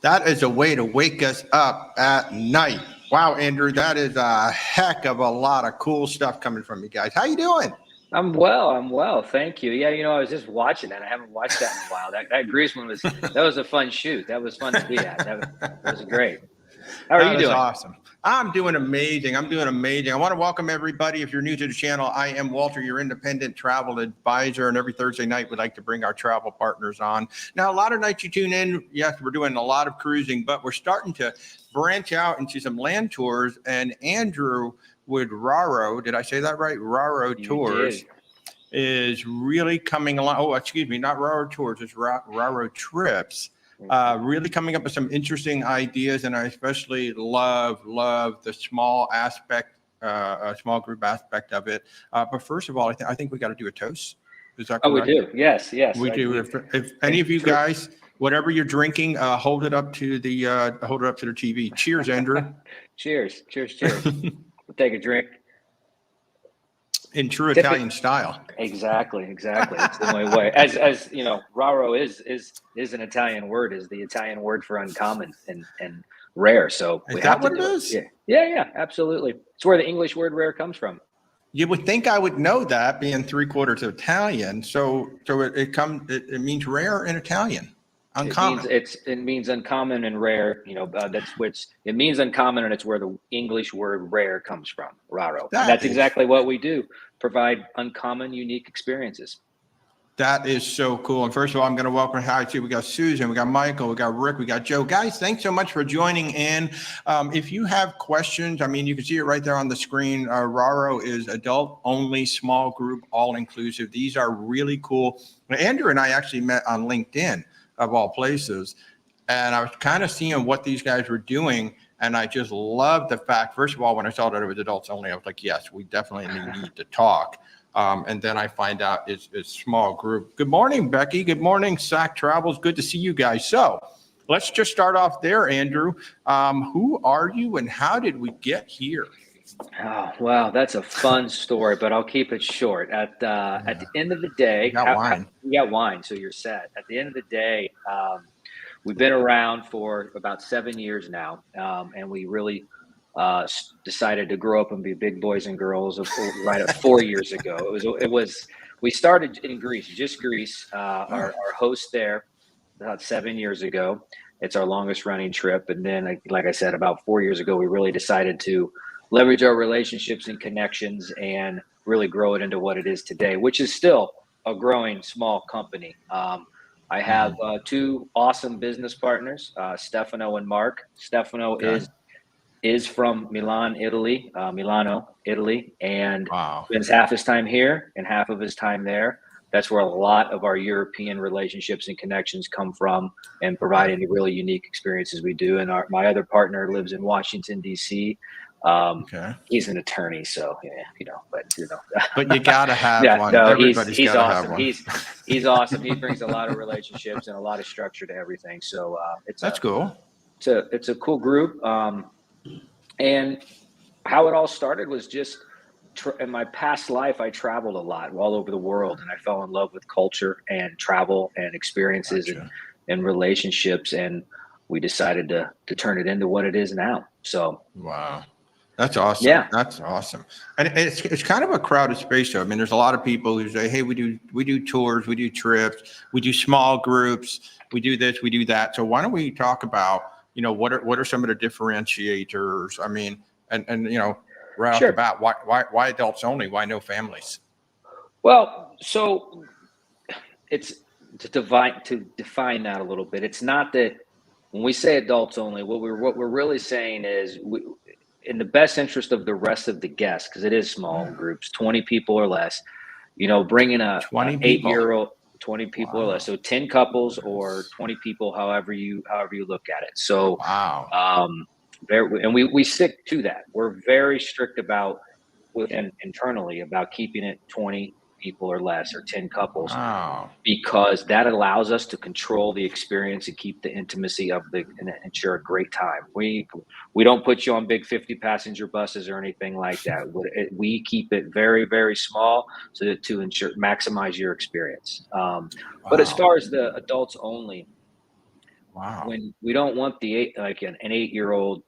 That is a way to wake us up at night. Wow, Andrew, that is a heck of a lot of cool stuff coming from you guys. How you doing? I'm well. Thank you. Yeah, I was just watching that. I haven't watched that in a while. That Greece one that was a fun shoot. That was fun to be at. That was great. How are you doing? Awesome. I'm doing amazing. I want to welcome everybody. If you're new to the channel, I am Walter, your independent travel advisor. And every Thursday night, we like to bring our travel partners on. Now, a lot of nights you tune in. Yes, we're doing a lot of cruising, but we're starting to branch out into some land tours. And Andrew with Raro, did I say that right? Raro Tours is really coming along. Oh, excuse me, not Raro Tours, it's Raro Trips. Really coming up with some interesting ideas, and I especially love the small aspect, small group aspect of it. But first of all, I think we got to do a toast. Is that correct? Oh, we do. Yes. We do. If any of you guys, whatever you're drinking, hold it up to the TV. Cheers, Andrew. Cheers. We'll take a drink. In true Italian style. Exactly. It's the only way. As you know, Raro is an Italian word, is the Italian word for uncommon and rare. So is that what it is? Yeah, absolutely. It's where the English word rare comes from. You would think I would know that, being 3/4 Italian. So it means rare in Italian. Uncommon. It means uncommon and rare. It means uncommon, and it's where the English word rare comes from. Raro. That's exactly what we do. Provide uncommon, unique experiences. That is so cool. And first of all, I'm going to welcome we got Susan, we got Michael, we got Rick, we got Joe. Guys, thanks so much for joining in. If you have questions, you can see it right there on the screen. Raro is adult only, small group, all inclusive. These are really cool. Andrew and I actually met on LinkedIn, of all places. And I was kind of seeing what these guys were doing. And I just love the fact, first of all, when I saw that it was adults only, I was like, yes, we definitely need to talk. And then I find out it's small group. Good morning, Becky. Good morning, SAC Travels. Good to see you guys. So let's just start off there, Andrew. Who are you and how did we get here? Oh, wow. That's a fun story, but I'll keep it short. At the end of the day, you got wine, so you're set. At the end of the day, we've been around for about 7 years now, and we really decided to grow up and be big boys and girls right at 4 years ago. We started in Greece, just Greece. Our host there about 7 years ago. It's our longest running trip. And then, like I said, about 4 years ago, we really decided to leverage our relationships and connections and really grow it into what it is today, which is still a growing small company. I have two awesome business partners, Stefano and Mark. Stefano is from Milano, Italy, and spends half his time here and half of his time there. That's where a lot of our European relationships and connections come from, and providing the really unique experiences we do. And my other partner lives in Washington, D.C. Okay. He's an attorney, so yeah, But you gotta have yeah, one. no, Everybody's he's gotta have awesome. one. He's awesome. He brings a lot of relationships and a lot of structure to everything. So That's cool. it's a cool group. And how it all started was just in my past life, I traveled a lot all over the world, and I fell in love with culture and travel and experiences Gotcha. and relationships. And we decided to turn it into what it is now. So, Wow. That's awesome. yeah. That's awesome. And it's kind of a crowded space though. I mean, there's a lot of people who say, hey, we do tours, we do trips, we do small groups, we do this, we do that. So why don't we talk about, what are some of the differentiators? I mean, and right off the Sure. bat, why adults only? Why no families? Well, so it's to define that a little bit. It's not that when we say adults only, what we're really saying is in the best interest of the rest of the guests, because it is small groups, 20 people or less, bringing a 20 people. 8-year-old, 20 people or less. So 10 couples or 20 people, however you look at it. So, Wow. and we stick to that. We're very strict internally about keeping it 20 people or less, or 10 couples, Wow. because that allows us to control the experience and keep the intimacy and ensure a great time. We don't put you on big 50 passenger buses or anything like that. We keep it very, very small so that to maximize your experience. But as far as the adults only, Wow. when we don't want an 8-year-old,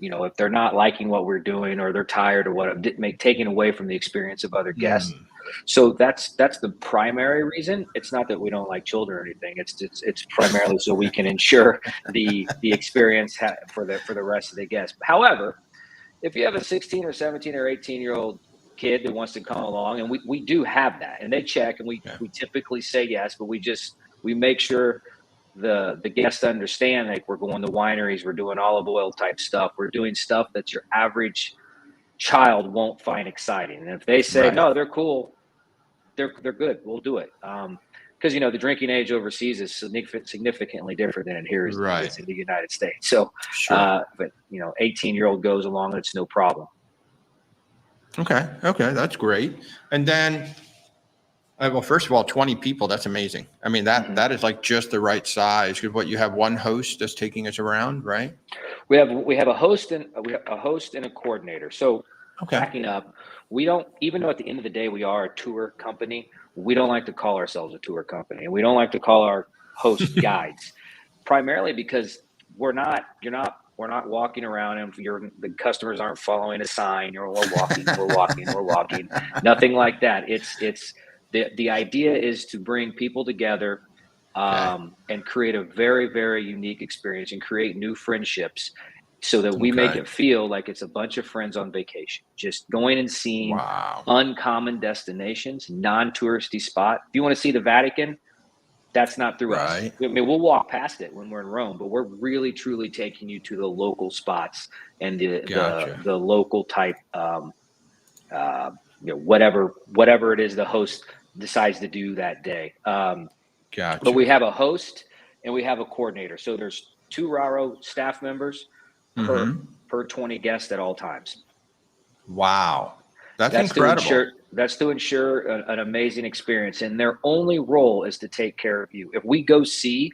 if they're not liking what we're doing, or they're tired, or taking away from the experience of other guests. So that's the primary reason. It's not that we don't like children or anything. It's primarily so we can ensure the experience for the rest of the guests. However, if you have a 16 or 17 or 18-year-old kid that wants to come along, and we do have that, and they check, and we typically say yes, but we make sure the guests understand, like, we're going to wineries, we're doing olive oil type stuff, we're doing stuff that your average child won't find exciting. And if they say no, they're cool, they're good, we'll do it. Because the drinking age overseas is significantly different than it here is in the United States. So, Sure. but 18-year-old goes along, it's no problem. Okay, that's great. And then, well, first of all, 20 people, that's amazing. I mean, that is like just the right size. Because you have one host that's taking us around, right? We have a host and a coordinator. So, backing up, we don't, even though at the end of the day we are a tour company, we don't like to call ourselves a tour company, and we don't like to call our host guides, primarily because we're not walking around, and the customers aren't following a sign, we're walking, nothing like that. It's the idea is to bring people together, and create a very, very unique experience, and create new friendships, so that we make it feel like it's a bunch of friends on vacation, just going and seeing uncommon destinations, non-touristy spot. If you want to see the Vatican, that's not through us. I mean, we'll walk past it when we're in Rome, but we're really, truly taking you to the local spots and the local type, whatever it is the host decides to do that day. But we have a host and we have a coordinator. So there's 2 Raro staff members per 20 guests at all times. Wow. That's incredible. That's to ensure an amazing experience. And their only role is to take care of you. If we go see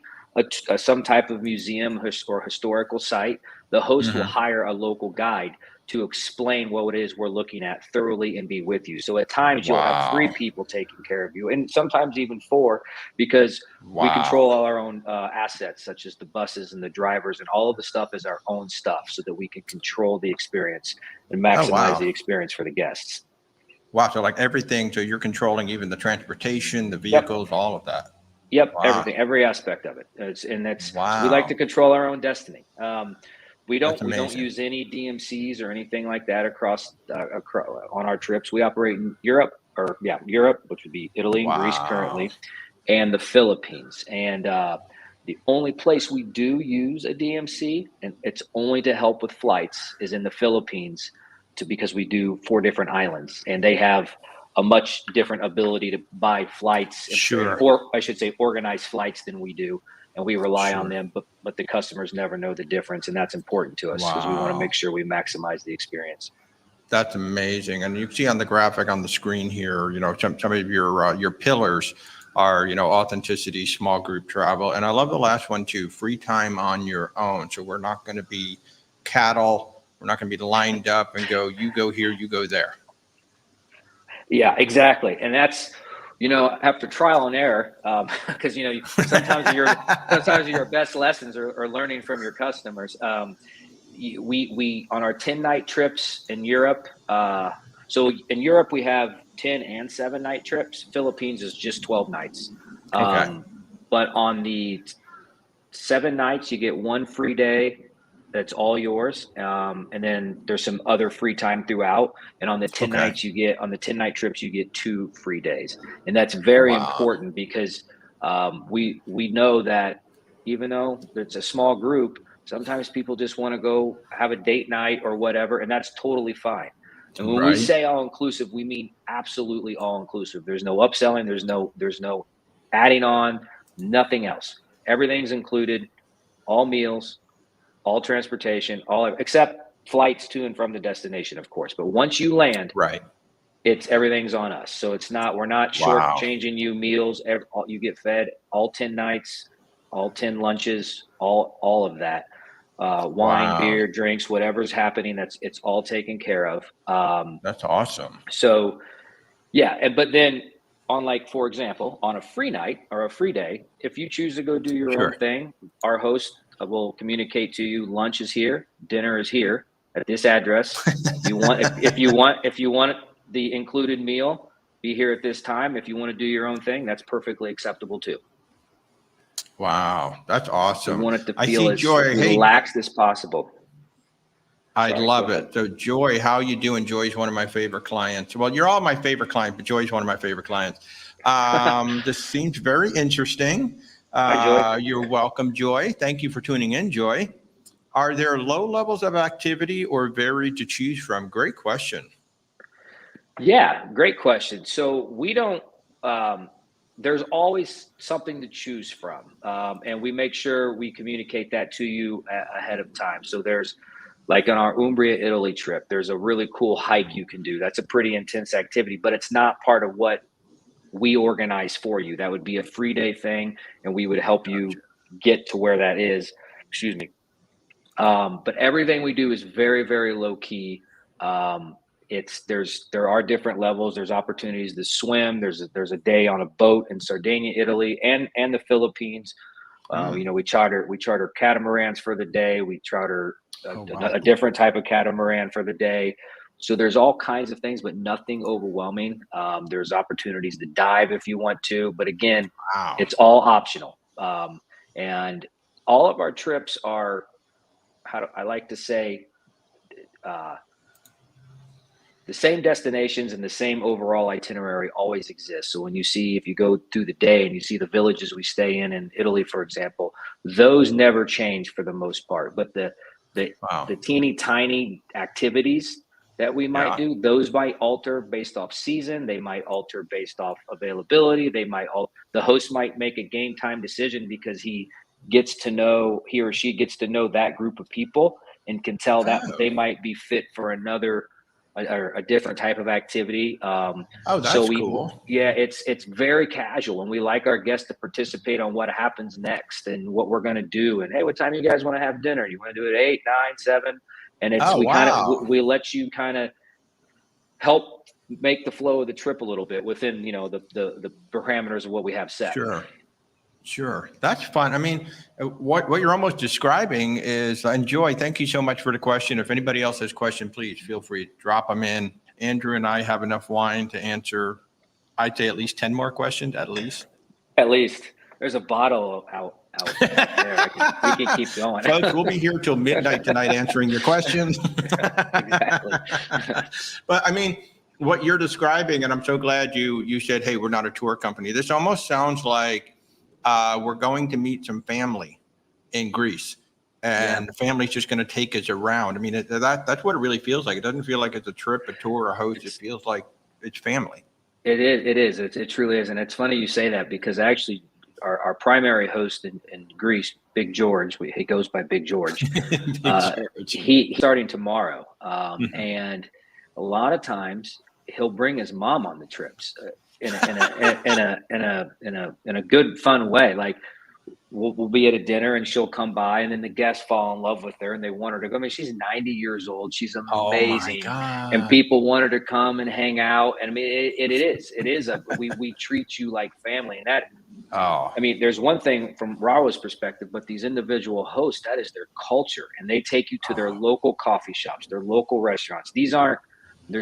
some type of museum or historical site, the host will hire a local guide to explain what it is we're looking at thoroughly and be with you. So at times you'll have 3 people taking care of you, and sometimes even 4, because we control all our own assets, such as the buses and the drivers, and all of the stuff is our own stuff, so that we can control the experience and maximize the experience for the guests. Wow. So like everything, so you're controlling even the transportation, the vehicles, all of that. Yep. Everything, every aspect of it. We like to control our own destiny. We don't use any DMCs or anything like that across on our trips. We operate in Europe, which would be Italy and Greece currently, and the Philippines. And the only place we do use a DMC, and it's only to help with flights, is in the Philippines, because we do 4 different islands, and they have a much different ability to buy flights, or I should say organize flights than we do. And we rely on them, but the customers never know the difference. And that's important to us because we want to make sure we maximize the experience. That's amazing. And you can see on the graphic on the screen here, some of your pillars are, authenticity, small group travel. And I love the last one too, free time on your own. So we're not going to be cattle. We're not going to be lined up and go, you go here, you go there. Yeah, exactly. And that's, after trial and error, because, sometimes your best lessons are learning from your customers. We on our 10-night trips in Europe. So in Europe, we have 10 and 7-night trips. Philippines is just 12 nights. But on the 7 nights, you get 1 free day. That's all yours. And then there's some other free time throughout. And on the 10 nights on the 10-night trips, you get 2 free days. And that's very important because we know that even though it's a small group, sometimes people just want to go have a date night or whatever, and that's totally fine. And when we say all inclusive, we mean absolutely all inclusive. There's no upselling, there's no adding on, nothing else. Everything's included, all meals, all transportation, all except flights to and from the destination, of course. But once you land, everything's on us. So we're not shortchanging you meals. You get fed all 10 nights, all 10 lunches, all of that. Wine, beer, drinks, whatever's happening, it's all taken care of. That's awesome. So yeah, but then for example, on a free night or a free day, if you choose to go do your own thing, our host will communicate to you, lunch is here, dinner is here at this address. If you want the included meal, be here at this time. If you want to do your own thing, that's perfectly acceptable too. Wow, that's awesome. We want it to feel as relaxed as possible. I love it. So Joy, how you doing? Joy's one of my favorite clients. Well, you're all my favorite clients, but Joy's one of my favorite clients. This seems very interesting. Hi, Joy. You're welcome, Joy. Thank you for tuning in, Joy. Are there low levels of activity or varied to choose from? Great question. Yeah, great question. So we don't, there's always something to choose from. And we make sure we communicate that to you ahead of time. So there's, like on our Umbria, Italy trip, there's a really cool hike you can do. That's a pretty intense activity, but it's not part of what we organize for you. That would be a free day thing, and we would help you get to where that is. Excuse me. But everything we do is very, very low key. There are different levels. There's opportunities to swim. There's a day on a boat in Sardinia, Italy, and the Philippines. We charter catamarans for the day. We charter a different type of catamaran for the day. So there's all kinds of things, but nothing overwhelming. There's opportunities to dive if you want to, but again, it's all optional. And all of our trips are, I like to say, the same destinations and the same overall itinerary always exists. So if you go through the day and you see the villages we stay in Italy, for example, those never change for the most part. But the teeny tiny activities that we might do, those might alter based off season. They might alter based off availability. The host might make a game time decision because he or she gets to know that group of people and can tell that they might be fit for a different type of activity. That's cool. Yeah, it's very casual, and we like our guests to participate on what happens next and what we're going to do. And hey, what time you guys want to have dinner? You want to do it 8, 9, 7? And we let you kind of help make the flow of the trip a little bit within the parameters of what we have set. Sure. That's fun. I mean, what you're almost describing is, and Joy, thank you so much for the question. If anybody else has a question, please feel free to drop them in. Andrew and I have enough wine to answer, I'd say at least 10 more questions, at least. At least. There's a bottle out there. We can keep going. Folks, we'll be here till midnight tonight answering your questions. Exactly. But I mean, what you're describing, and I'm so glad you said, hey, we're not a tour company. This almost sounds like we're going to meet some family in Greece, and the family's just going to take us around. I mean, that's what it really feels like. It doesn't feel like it's a trip, a tour, a host. It feels like it's family. It truly is. And it's funny you say that, because actually our primary host in Greece, Big George, he goes by Big George. He's starting tomorrow. And a lot of times he'll bring his mom on the trips in a good, fun way. Like, we'll be at a dinner and she'll come by, and then the guests fall in love with her and they want her to go. I mean, she's 90 years old. She's Oh my amazing. God. And people want her to come and hang out. And I mean, we treat you like family. And that, Oh, I mean, there's one thing from Raro's perspective, but these individual hosts, that is their culture. And they take you to their local coffee shops, their local restaurants. There's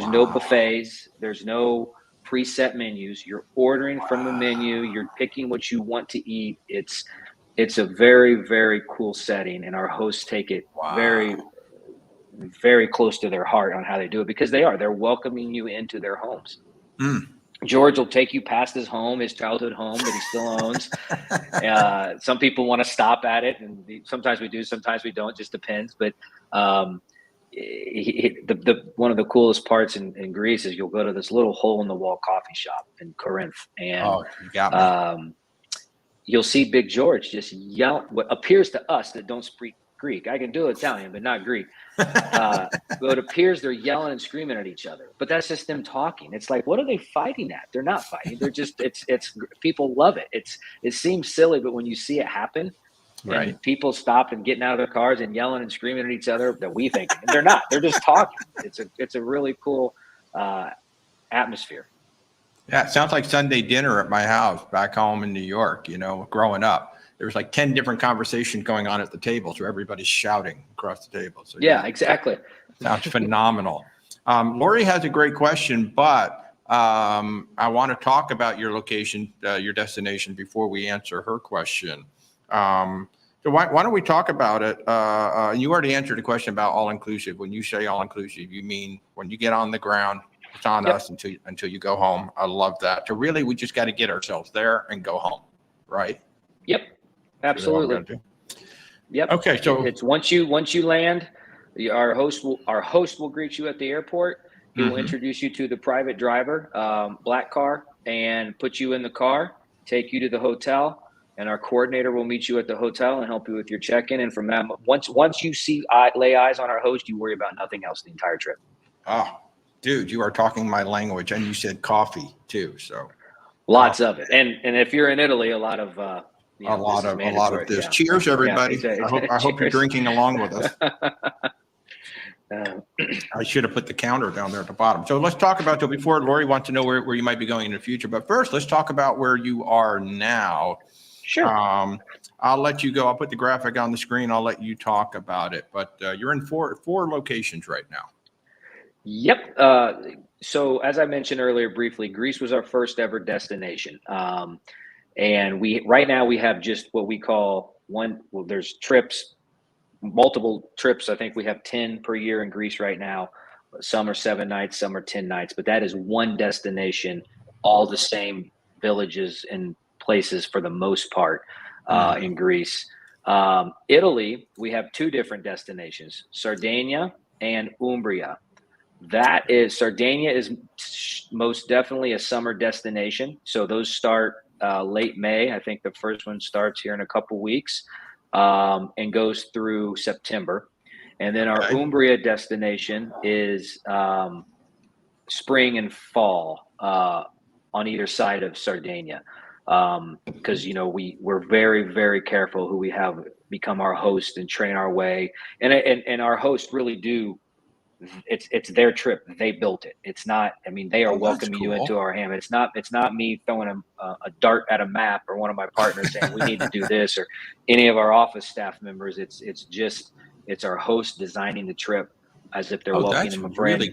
no buffets. There's no preset menus. You're ordering from the menu. You're picking what you want to eat. It's a very, very cool setting. And our hosts take it very, very close to their heart on how they do it, because they're welcoming you into their homes. George will take you past his home, his childhood home that he still owns. Some people want to stop at it, and sometimes we do, sometimes we don't, just depends. But one of the coolest parts in Greece is you'll go to this little hole in the wall coffee shop in Corinth, and you got me. You'll see Big George just yell what appears to us that don't speak Greek. I can do Italian, but not Greek. But it appears they're yelling and screaming at each other. But that's just them talking. It's like, what are they fighting at? They're not fighting. They're just, it's people love it. It seems silly, but when you see it happen, Right. and people stop and getting out of their cars and yelling and screaming at each other, that we think, and they're not. They're just talking. It's a really cool atmosphere. Yeah, it sounds like Sunday dinner at my house back home in New York, growing up. There was like 10 different conversations going on at the tables where everybody's shouting across the table. So yeah, exactly. Sounds phenomenal. Lori has a great question, but I want to talk about your location, your destination, before we answer her question. So why don't we talk about it? You already answered the question about all-inclusive. When you say all-inclusive, you mean when you get on the ground, it's on us until you go home. I love that. So really, we just got to get ourselves there and go home, right? Yep, absolutely. Yep. Okay, so it's once you land, our host will greet you at the airport. He will introduce you to the private driver, black car, and put you in the car, take you to the hotel, and our coordinator will meet you at the hotel and help you with your check-in. And from that, once you lay eyes on our host, you worry about nothing else the entire trip. Oh, dude, you are talking my language, and you said coffee too. So lots of it, and if you're in Italy, a lot of a lot of this. Yeah. Cheers, everybody! Yeah, I hope you're drinking along with us. I should have put the counter down there at the bottom. So let's talk about, before Lori wants to know where you might be going in the future. But first, let's talk about where you are now. Sure. I'll let you go. I'll put the graphic on the screen. I'll let you talk about it. But you're in four locations right now. Yep. So as I mentioned earlier briefly, Greece was our first ever destination. And right now we have just what we call there's trips, multiple trips. I think we have 10 per year in Greece right now. Some are 7 nights, some are 10 nights, but that is one destination, all the same villages and places for the most part in Greece. Italy, we have 2 different destinations, Sardinia and Umbria. Sardinia is most definitely a summer destination. So those start late May. I think the first one starts here in a couple weeks and goes through September. And then our Umbria destination is spring and fall on either side of Sardinia. Because, we're very, very careful who we have become our host and train our way. And our hosts really do. It's their trip. They built it. It's not, they are welcoming you into our ham. It's not me throwing a dart at a map or one of my partners saying we need to do this, or any of our office staff members. It's our host designing the trip as if they're welcoming a friend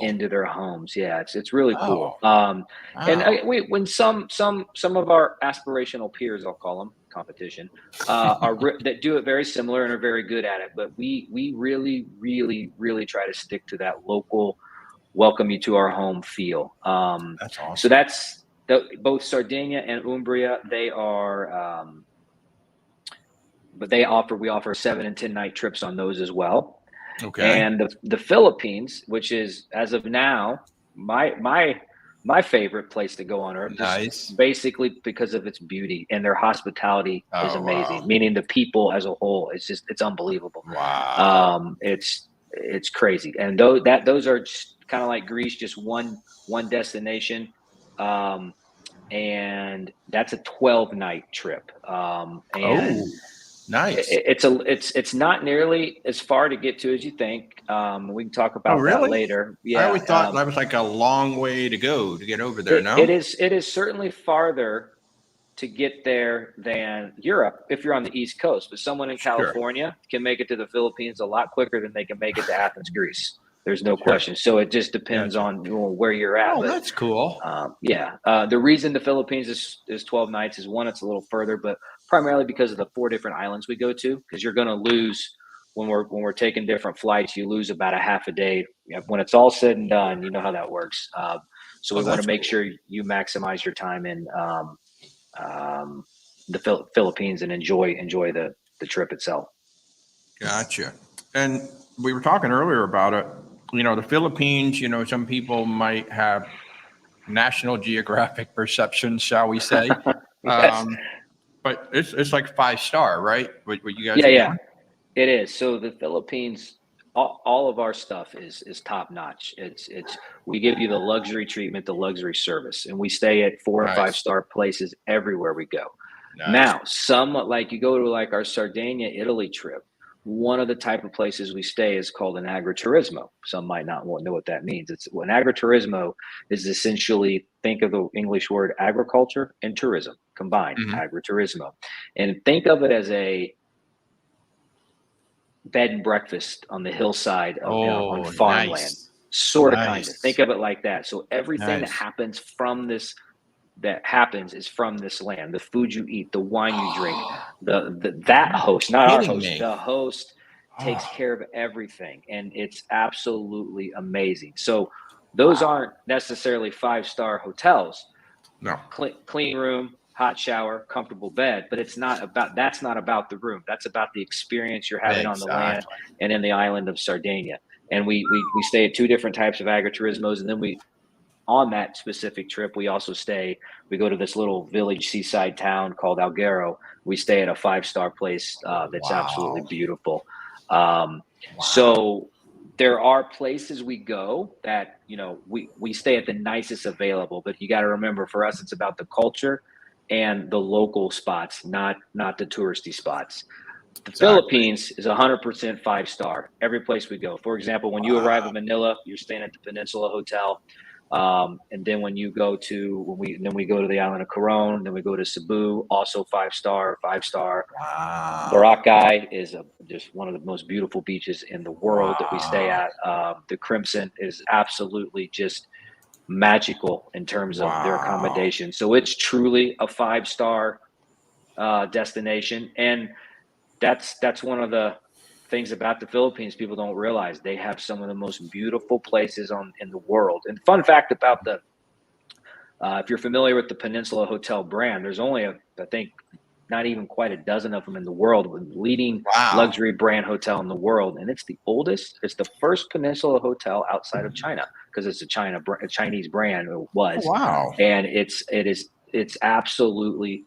into their homes. Yeah, it's really cool. When some of our aspirational peers, I'll call them, competition, that do it very similar and are very good at it, but we really, really, really try to stick to that local welcome you to our home feel. That's awesome. So that's both Sardinia and Umbria. They are but we offer 7 and 10 night trips on those as well. Okay. And the Philippines, which is, as of now, my my favorite place to go on earth, Nice. just basically because of its beauty, and their hospitality is Oh, wow. amazing. Meaning the people as a whole, it's unbelievable. Wow. It's crazy. And those are kind of like Greece, just one destination. Um, and that's a 12-night trip. And Oh, nice. it's not nearly as far to get to as you think. We can talk Oh, about that really? later. I Yeah. always thought that was like a long way to go to get over there, It no? is it is certainly farther to get there than Europe if you're on the East Coast, but someone in Sure, California can make it to the Philippines a lot quicker than they can make it to Athens, Greece. There's no sure. question. So it just depends Gotcha. on where you're at. Oh, But that's cool. yeah, the reason the Philippines is 12 nights is one, it's a little further, but primarily because of the 4 different islands we go to. Because you're going to lose when we're taking different flights, you lose about a half a day. When it's all said and done, you know how that works. So Oh, we want to that's make cool. sure you maximize your time in um, the Philippines and enjoy the trip itself. Gotcha. And we were talking earlier about it. The Philippines, some people might have National Geographic perception, shall we say. Yes. But it's like 5-star, right? What you guys Yeah, are yeah, doing? it is. So the Philippines, all of our stuff is top notch. It's we give you the luxury treatment, the luxury service, and we stay at 4 and 5 Nice. star places everywhere we go. Nice. Now, some like you go to like our Sardinia, Italy trip. One of the type of places we stay is called an agriturismo. Some might not know what that means. It's an agriturismo is essentially, think of the English word agriculture and tourism combined, Hmm. agriturismo, and think of it as a bed and breakfast on the hillside on Oh, farmland, nice. sort of, kind of. Think Nice. of it like that. So everything Nice. that happens is from this land. The food you eat, the wine you drink, that host, not our Kidding host, me. the host takes Oh, care of everything, and it's absolutely amazing. So those wow. aren't necessarily 5-star hotels. No, Clean room, hot shower, comfortable bed, but that's not about the room. That's about the experience you're having on the land exactly. and in the island of Sardinia. And we stay at 2 different types of agriturismos, and then on that specific trip we go to this little village seaside town called Alghero. We stay at a 5-star place that's absolutely Wow. beautiful. Wow. So there are places we go that we stay at the nicest available, but you got to remember, for us it's about the culture and the local spots, not the touristy spots. The Exactly. Philippines is 100% 5-star every place we go. For example, when you arrive in Wow. Manila, you're staying at the Peninsula Hotel. And then when we go to the island of Coron, then we go to Cebu, also 5-star, 5-star. Wow. Boracay is just one of the most beautiful beaches in the world that we stay Wow. at. The Crimson is absolutely just magical in terms of their Wow. accommodation. So it's truly a 5-star destination, and that's one of the things about the Philippines people don't realize. They have some of the most beautiful places in the world. And fun fact about if you're familiar with the Peninsula Hotel brand, there's only I think not even quite a dozen of them in the world, with leading Wow. luxury brand hotel in the world, and it's the oldest. It's the first Peninsula hotel outside of China, because it's a Chinese brand. It Oh, was, wow. and it's absolutely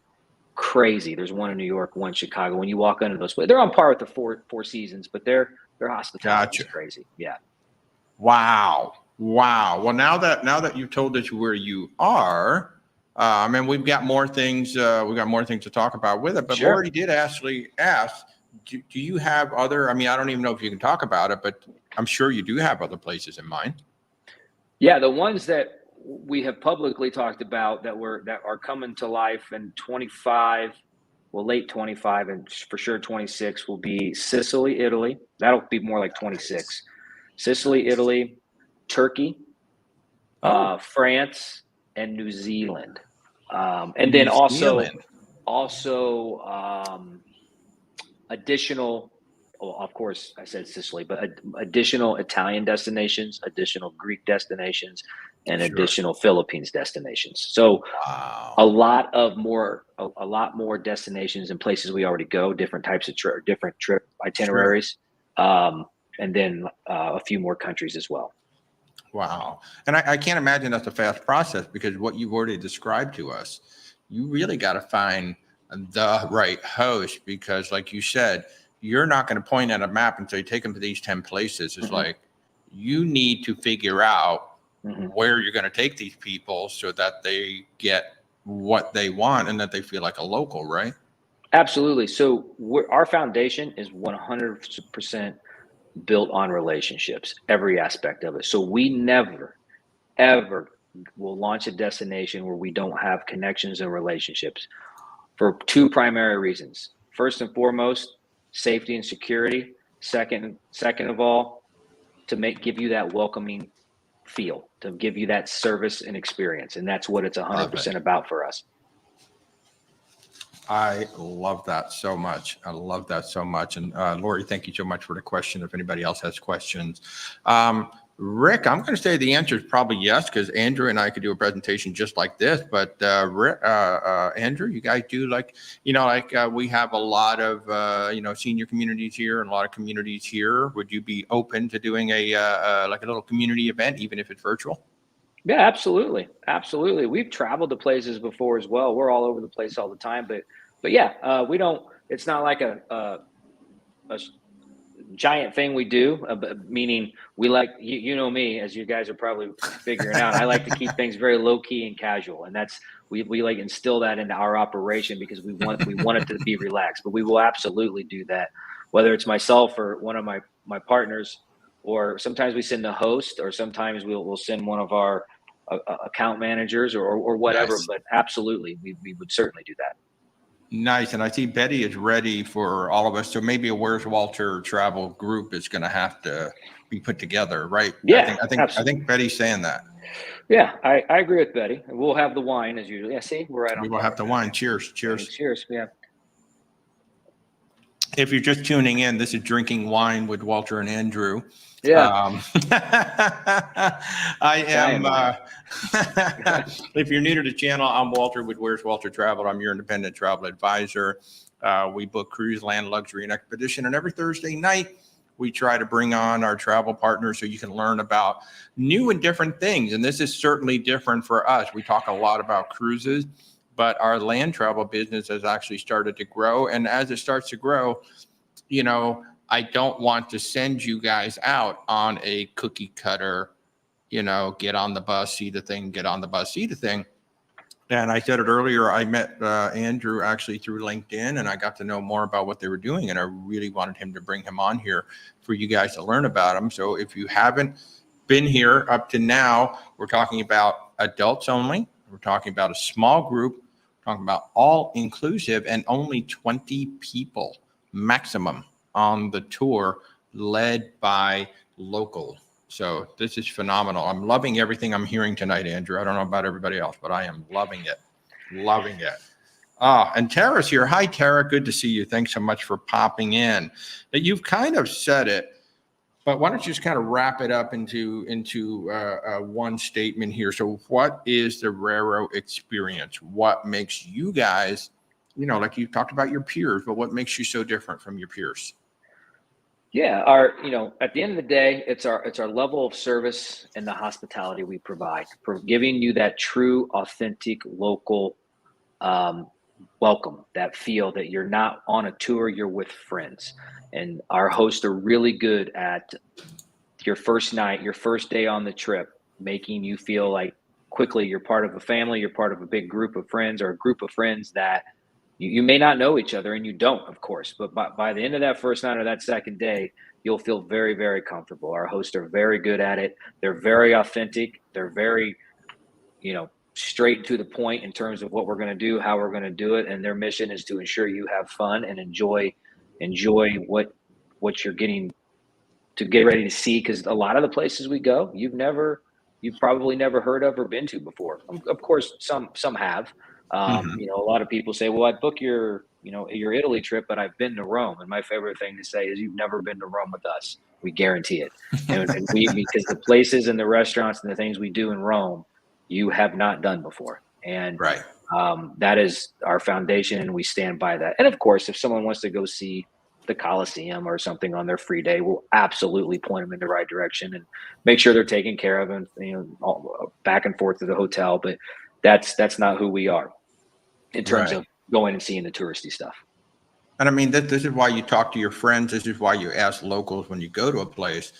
crazy. There's one in New York, one in Chicago. When you walk into those places, they're on par with the Four Seasons, but their hospitality is Gotcha. crazy. Yeah, Wow. Wow. Well, now that you've told us where you are, I mean, we've got more things to talk about with it, but sure. Lori did actually ask, do you have other, I mean, I don't even know if you can talk about it, but I'm sure you do have other places in mind. Yeah, the ones that we have publicly talked about that are coming to life in 25, well, late 25 and for sure 26 will be Sicily, Italy. That'll be more like 26. Nice. Sicily, Nice. Italy, Turkey, Oh, France, and New Zealand. And then New also Zealand. also additional, well, of course I said Sicily, but additional Italian destinations, additional Greek destinations, and Sure. additional Philippines destinations. So Wow. a lot more destinations and places we already go, different types of different trip Sure. itineraries, and then a few more countries as well. Wow. And I can't imagine that's a fast process, because what you've already described to us, you really got to find the right host, because like you said, you're not going to point at a map and say, take them to these 10 places. It's like, you need to figure out where you're going to take these people so that they get what they want and that they feel like a local, right? Absolutely. So our foundation is 100% built on relationships, every aspect of it. So we never, ever will launch a destination where we don't have connections and relationships for two primary reasons. First and foremost, safety and security. Second of all, to give you that welcoming feel, to give you that service and experience. And that's what it's 100% about for us. I love that so much. I love that so much. And Lori, thank you so much for the question. If anybody else has questions, Rick, I'm going to say the answer is probably yes, because Andrew and I could do a presentation just like this. But Andrew, you guys do we have a lot of senior communities here and a lot of communities here. Would you be open to doing a little community event, even if it's virtual? Yeah, absolutely. Absolutely. We've traveled to places before as well. We're all over the place all the time, but yeah, we don't, it's not like a giant thing we do, meaning we like, you know me, as you guys are probably figuring out, I like to keep things very low key and casual. And that's, we like instill that into our operation because we want it to be relaxed, but we will absolutely do that. Whether it's myself or one of my partners, or sometimes we send a host, or sometimes we'll send one of our account managers or whatever. Nice. But absolutely, we would certainly do that. Nice. And I see Betty is ready for all of us. So maybe a Where's Walter travel group is going to have to be put together, right? Yeah, I think Betty's saying that. Yeah, I agree with Betty. We'll have the wine as usual. Yeah, see, we're right on. We will have the wine. Cheers. Cheers. Cheers. Yeah. If you're just tuning in, this is Drinking Wine with Walter and Andrew. Yeah. I am. If you're new to the channel, I'm Walter with Where's Walter Travel. I'm your independent travel advisor. We book cruise, land, luxury, and expedition. And every Thursday night, we try to bring on our travel partners so you can learn about new and different things. And this is certainly different for us. We talk a lot about cruises, but our land travel business has actually started to grow. And as it starts to grow, I don't want to send you guys out on a cookie cutter, get on the bus, see the thing, get on the bus, see the thing. And I said it earlier, I met Andrew actually through LinkedIn, and I got to know more about what they were doing. And I really wanted him to bring him on here for you guys to learn about him. So if you haven't been here up to now, we're talking about adults only. We're talking about a small group, talking about all inclusive, and only 20 people maximum on the tour, led by local. So this is phenomenal. I'm loving everything I'm hearing tonight, Andrew. I don't know about everybody else, but I am loving it. Loving it. And Tara's here. Hi, Tara. Good to see you. Thanks so much for popping in. You've kind of said it, but why don't you just kind of wrap it up into one statement here? So what is the Raro experience? What makes you guys, like you talked about your peers, but what makes you so different from your peers? Yeah, at the end of the day, it's our level of service and the hospitality we provide for giving you that true, authentic, local welcome, that feel that you're not on a tour, you're with friends. And our hosts are really good at your first night, your first day on the trip, making you feel like quickly you're part of a family, you're part of a big group of friends, or a group of friends that you may not know each other, and you don't, of course, but by the end of that first night or that second day, you'll feel very, very comfortable. Our hosts are very good at it. They're very authentic. They're very, straight to the point in terms of what we're going to do, how we're going to do it. And their mission is to ensure you have fun and enjoy what you're getting to get ready to see. Because a lot of the places we go, you've probably never heard of or been to before. Of course, some have. A lot of people say, well, I book your Italy trip, but I've been to Rome. And my favorite thing to say is, you've never been to Rome with us. We guarantee it. And because the places and the restaurants and the things we do in Rome, you have not done before. And that is our foundation, and we stand by that. And of course, if someone wants to go see the Coliseum or something on their free day, we'll absolutely point them in the right direction and make sure they're taken care of, and back and forth to the hotel. But that's not who we are in terms Right. of going and seeing the touristy stuff. And I mean, this is why you talk to your friends. This is why you ask locals when you go to a place.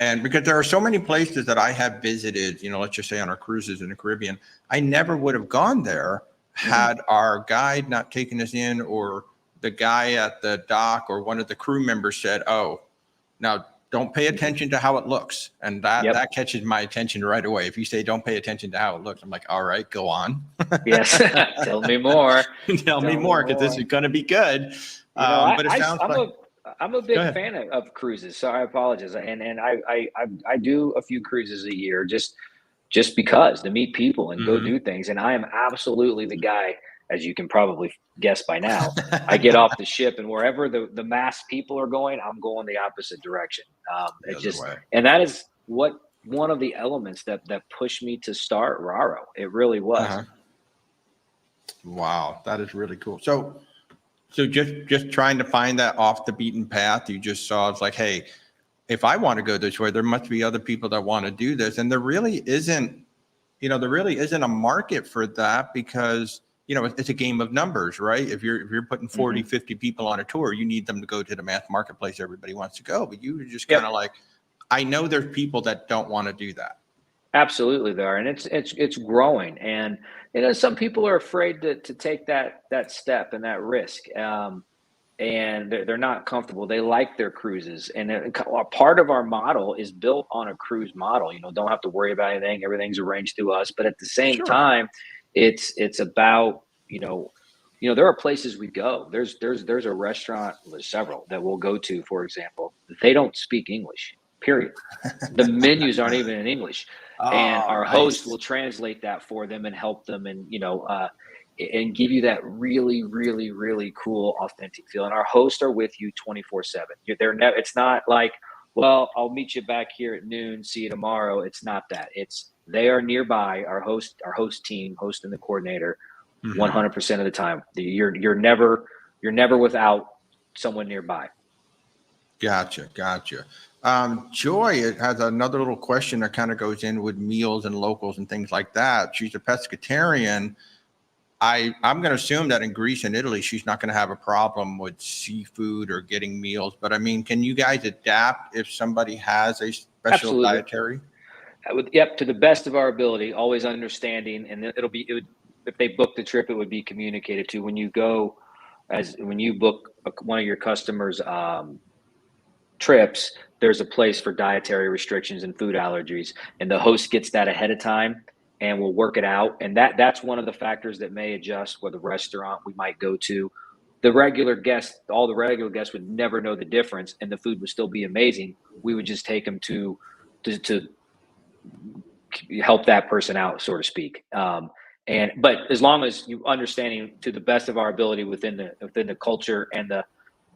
And because there are so many places that I have visited, let's just say on our cruises in the Caribbean, I never would have gone there had our guide not taken us in, or the guy at the dock or one of the crew members said, "Oh, now don't pay attention to how it looks." And that catches my attention right away. If you say don't pay attention to how it looks, I'm like, all right, go on. Yes. Tell me more. Tell me more, because this is going to be good. But it sounds like I'm a big fan of cruises, so I apologize. And I do a few cruises a year just because, to meet people and go do things. And I am absolutely the guy, as you can probably guess by now. I get off the ship, and wherever the mass people are going, I'm going the opposite direction. And that is one of the elements that pushed me to start Raro. It really was. Wow, that is really cool. So just trying to find that off the beaten path, you just saw, it's like, hey, if I want to go this way, there must be other people that want to do this. And there really isn't a market for that, because, it's a game of numbers, right? If you're putting 40, 50 people on a tour, you need them to go to the mass marketplace everybody wants to go. But you just kind of like, I know there's people that don't want to do that. Absolutely, there are, and it's growing. And some people are afraid to take that step and that risk, and they're not comfortable. They like their cruises, and a part of our model is built on a cruise model. Don't have to worry about anything; everything's arranged through us. But at the same time, it's about there are places we go. There's a restaurant, there's several that we'll go to, for example. They don't speak English. Period. The menus aren't even in English. And our host will translate that for them and help them, and and give you that really, really, really cool, authentic feel. And our hosts are with you 24/7. It's not like, well, I'll meet you back here at noon, see you tomorrow. It's not that. They are nearby. Our host team, host and the coordinator, 100% of the time. You're never without someone nearby. Gotcha. Joy has another little question that kind of goes in with meals and locals and things like that. She's a pescatarian. I'm going to assume that in Greece and Italy, she's not going to have a problem with seafood or getting meals. But I mean, can you guys adapt if somebody has a special dietary? To the best of our ability, always understanding, and if they book the trip, it would be communicated to when you book one of your customers' trips. There's a place for dietary restrictions and food allergies, and the host gets that ahead of time, and we'll work it out. And that's one of the factors that may adjust with the restaurant we might go to. All the regular guests would never know the difference, and the food would still be amazing. We would just take them to help that person out, so to speak. But as long as you understanding to the best of our ability within the culture and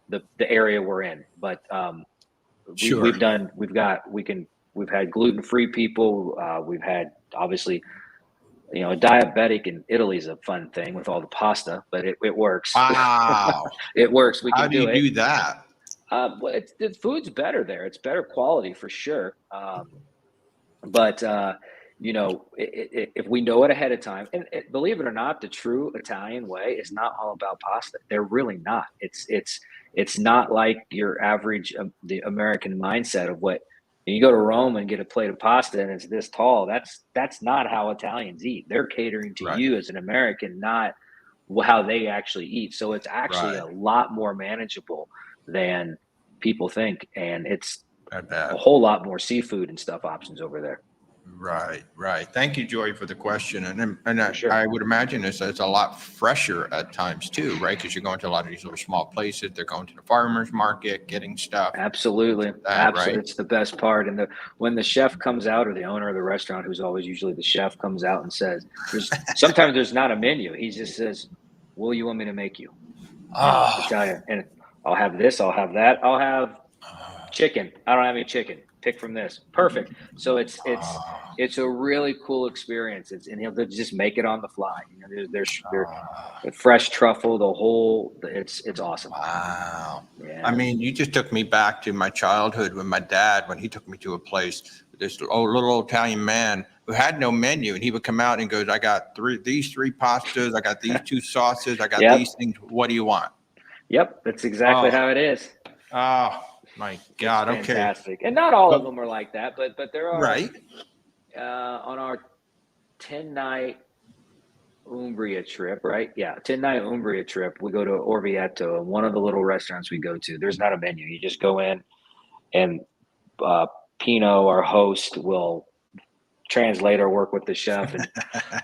the area we're in. But we've had gluten-free people. We've had, obviously, a diabetic in Italy is a fun thing with all the pasta, but it works. Wow. It works. We can do it. How do you do that? The food's better there. It's better quality for sure. But if we know it ahead of time, and believe it or not, the true Italian way is not all about pasta. They're really not. It's not like your average the American mindset of what you go to Rome and get a plate of pasta and it's this tall. That's not how Italians eat. They're catering to you as an American, not how they actually eat. So it's actually a lot more manageable than people think, and it's a whole lot more seafood and stuff options over there. Right. Thank you, Joy, for the question. And sure. I would imagine it's a lot fresher at times too, right? Because you're going to a lot of these little small places. They're going to the farmer's market, getting stuff. Absolutely. Absolutely. Right? It's the best part. And when the chef comes out, or the owner of the restaurant, who's always usually the chef, comes out and says, sometimes there's not a menu. He just says, what do you want me to make you? Italian. And I'll have this, I'll have that. I'll have chicken. I don't have any chicken. pick from this. Perfect. So it's a really cool experience. And he'll just make it on the fly. There's fresh truffle, it's awesome. Wow. Yeah. I mean, you just took me back to my childhood when my dad, when he took me to a place, this little old Italian man who had no menu, and he would come out and goes, I got these three pastas, I got these two sauces, I got these things. What do you want? Yep. That's exactly how it is. Oh my God. It's okay. fantastic. And not all of them are like that, but there are, right. On our 10-night Umbria trip, right? Yeah, 10-night Umbria trip. We go to Orvieto, and one of the little restaurants we go to, there's not a menu. You just go in, and Pino, our host, will translate or work with the chef. And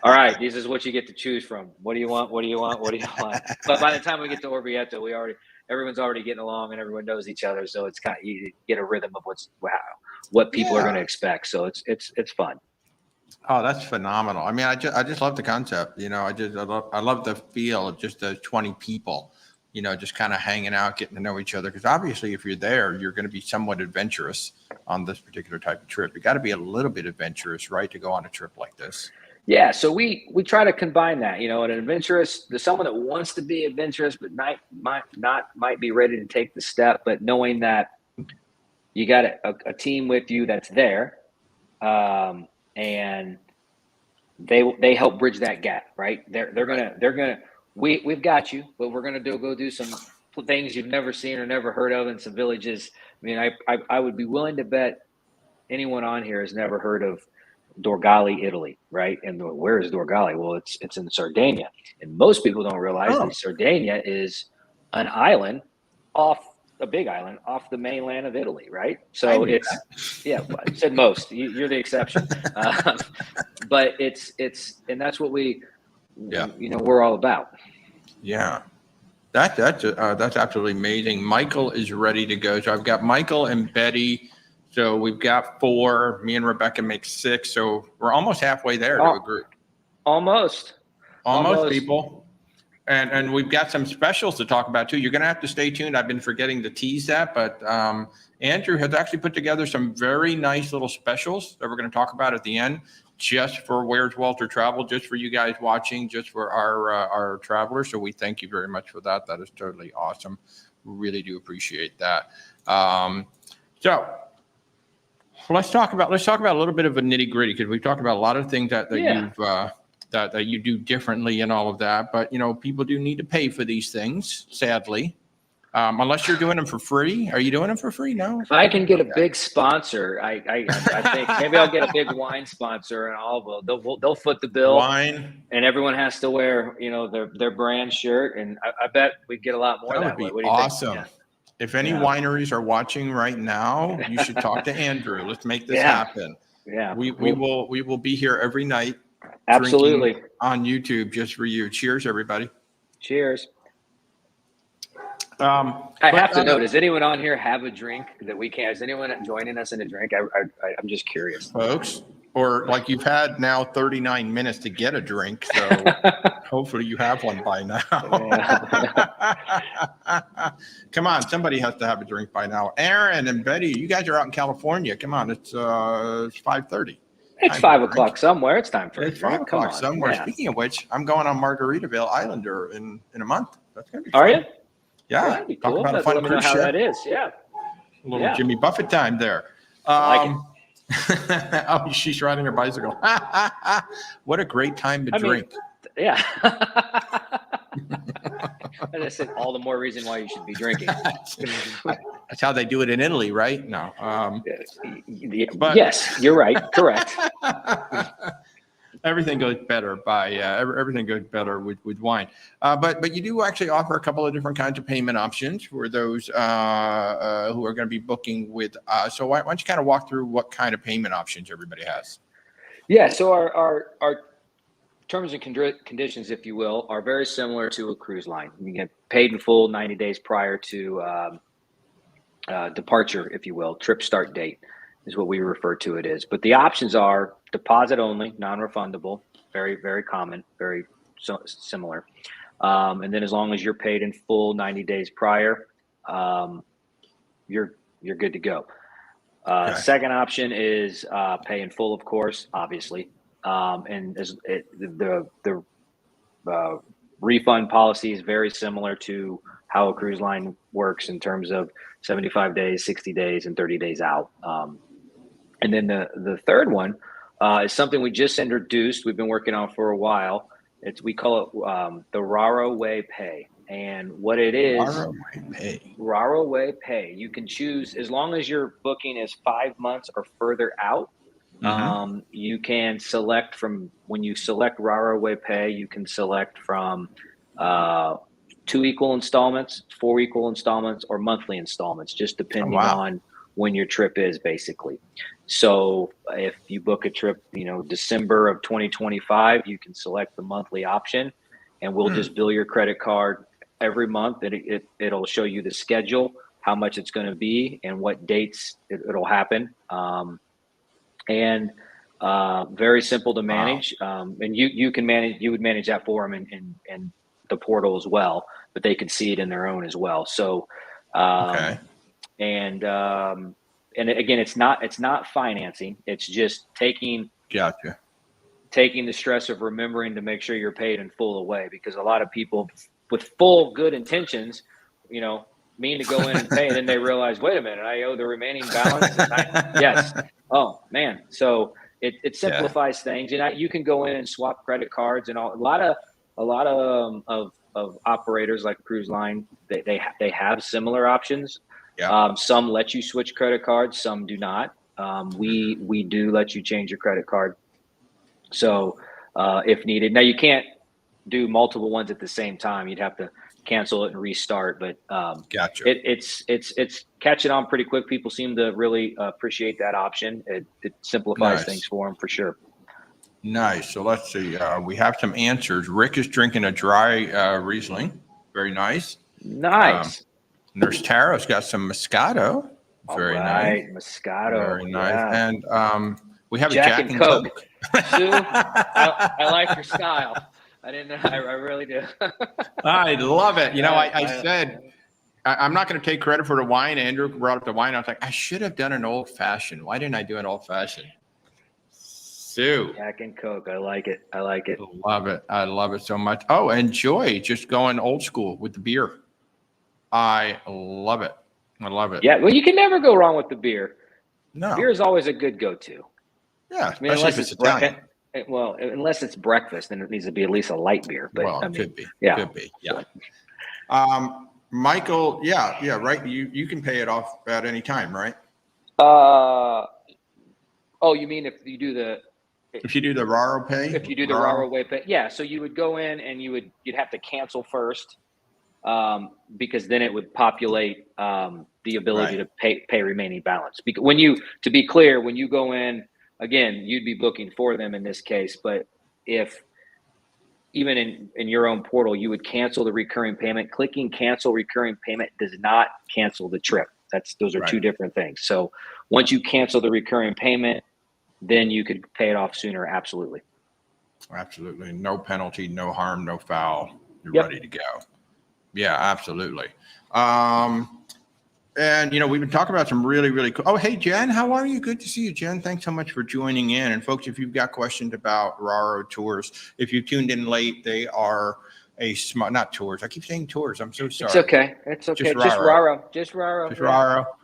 all right, this is what you get to choose from. What do you want? What do you want? What do you want? But by the time we get to Orvieto, everyone's already getting along, and everyone knows each other. So it's kind of, you get a rhythm of what people are going to expect. So it's fun. Oh, that's phenomenal. I mean, I just love the concept. I love the feel of just those 20 people, just kind of hanging out, getting to know each other. Because obviously, if you're there, you're going to be somewhat adventurous on this particular type of trip. You got to be a little bit adventurous, right, to go on a trip like this. Yeah, so we try to combine that. An adventurous, there's someone that wants to be adventurous, but might be ready to take the step, but knowing that you got a team with you that's there. And they help bridge that gap, right? We've got you, but we're gonna go do some things you've never seen or never heard of in some villages. I mean, I would be willing to bet anyone on here has never heard of Dorgali, Italy, right? And where is Dorgali? Well, it's in Sardinia, and most people don't realize that Sardinia is an island a big island off the mainland of Italy, right? So I said most. You're the exception, but it's and that's what we're all about. Yeah, that's absolutely amazing. Michael is ready to go. So I've got Michael and Betty. So we've got 4. Me and Rebecca make 6. So we're almost halfway there to a group. Almost people. And we've got some specials to talk about too. You're going to have to stay tuned. I've been forgetting to tease that, but Andrew has actually put together some very nice little specials that we're going to talk about at the end, just for Where's Walter Travel, just for you guys watching, just for our travelers. So we thank you very much for that. That is totally awesome. We really do appreciate that. So let's talk about a little bit of a nitty gritty, because we've talked about a lot of things that you've that you do differently and all of that. But, people do need to pay for these things, sadly, unless you're doing them for free. Are you doing them for free? No. If I can get a big sponsor, I think maybe I'll get a big wine sponsor, and they'll foot the bill. Wine. And everyone has to wear, their brand shirt. And I bet we'd get a lot more that way. What do you awesome. Think? Yeah. If any wineries are watching right now, you should talk to Andrew. Let's make this happen. Yeah. We will be here every night. Absolutely. On YouTube just for you. Cheers, everybody. Cheers. I have to know, does anyone on here have a drink that we can? Is anyone joining us in a drink? I'm just curious. Folks, or like you've had now 39 minutes to get a drink, so hopefully you have one by now. Come on, somebody has to have a drink by now. Aaron and Betty, you guys are out in California. Come on, it's 5:30. It's 5 o'clock somewhere. It's time for it's 5 o'clock somewhere. Yeah. Speaking of which, I'm going on Margaritaville Islander in a month. That's gonna be fun. Are you? Yeah. Well, that'd be cool. Talk about a fun cruise ship. How that is. Yeah. A little Jimmy Buffett time there. I like it. Oh, she's riding her bicycle. What a great time to drink. Yeah. And I said, all the more reason why you should be drinking. That's how they do it in Italy, right? No. But, yes, you're right. Correct. Everything goes better with wine. But you do actually offer a couple of different kinds of payment options for those who are going to be booking with us. So why don't you kind of walk through what kind of payment options everybody has? Yeah. So our terms and conditions, if you will, are very similar to a cruise line. You get paid in full 90 days prior to departure, if you will. Trip start date is what we refer to it as. But the options are deposit only, non-refundable, very, very common, very similar. And then as long as you're paid in full 90 days prior, you're good to go. Okay. Second option is pay in full, of course, obviously. The refund policy is very similar to how a cruise line works in terms of 75 days, 60 days, and 30 days out. And then the third one is something we just introduced. We've been working on for a while. We call it the Raro Way Pay. And what it is, Raro Way Pay. You can choose, as long as your booking is 5 months or further out. You can select from, when you select Raro Way Pay, you can select from 2 equal installments, 4 equal installments, or monthly installments, just depending on when your trip is, basically. So if you book a trip, December of 2025, you can select the monthly option, and we'll just bill your credit card every month. It'll show you the schedule, how much it's going to be, and what dates it'll happen. And very simple to manage. And you would manage that for them in the portal as well, but they can see it in their own as well. So, and again, it's not financing. It's just taking the stress of remembering to make sure you're paid in full away, because a lot of people with full good intentions, mean to go in and pay, and then they realize, wait a minute, I owe the remaining balance. Yes. Oh man. So it simplifies things, and you can go in and swap credit cards and all. A lot of operators like cruise line, they have similar options. Some let you switch credit cards, some do not. We do let you change your credit card, so if needed. Now you can't do multiple ones at the same time. You'd have to cancel it and restart, but it's catching on pretty quick. People seem to really appreciate that option. It simplifies things for them, for sure. Nice. So let's see. We have some answers. Rick is drinking a dry Riesling. Very nice. Nice. Nurse Taro's got some Moscato. Very nice. Moscato. Very nice. Yeah. And we have Jack a Jack and Coke. Sue, I like your style. I didn't know. I really do. I love it. I said, I'm not going to take credit for the wine. Andrew brought up the wine. I was like, I should have done an old fashioned. Why didn't I do an old fashioned? Sue. Jack and Coke. I like it. I love it. I love it so much. Oh, and Joy just going old school with the beer. I love it. Yeah. Well, you can never go wrong with the beer. No. Beer is always a good go-to. Yeah. Especially if it's Italian. Well, unless it's breakfast, then it needs to be at least a light beer. But it could be. Yeah. Could be. Yeah. Michael. Yeah. Right. You can pay it off at any time, right? Oh, you mean if you do the Raro Pay? If you do the Raro Way Pay, yeah. So you would go in and you'd have to cancel first, because then it would populate the ability to pay remaining balance. Because to be clear, when you go in. Again, you'd be booking for them in this case, but if even in your own portal, you would cancel the recurring payment. Clicking cancel recurring payment does not cancel the trip. Those are two different things. So once you cancel the recurring payment, then you could pay it off sooner. Absolutely. Absolutely. No penalty, no harm, no foul. You're ready to go. Yeah, absolutely. And, we've been talking about some really, really cool. Oh, hey, Jen, how are you? Good to see you, Jen. Thanks so much for joining in. And folks, if you've got questions about Raro Tours, if you tuned in late, they are not tours. I keep saying tours. I'm so sorry. It's okay. Just Raro. Just Raro.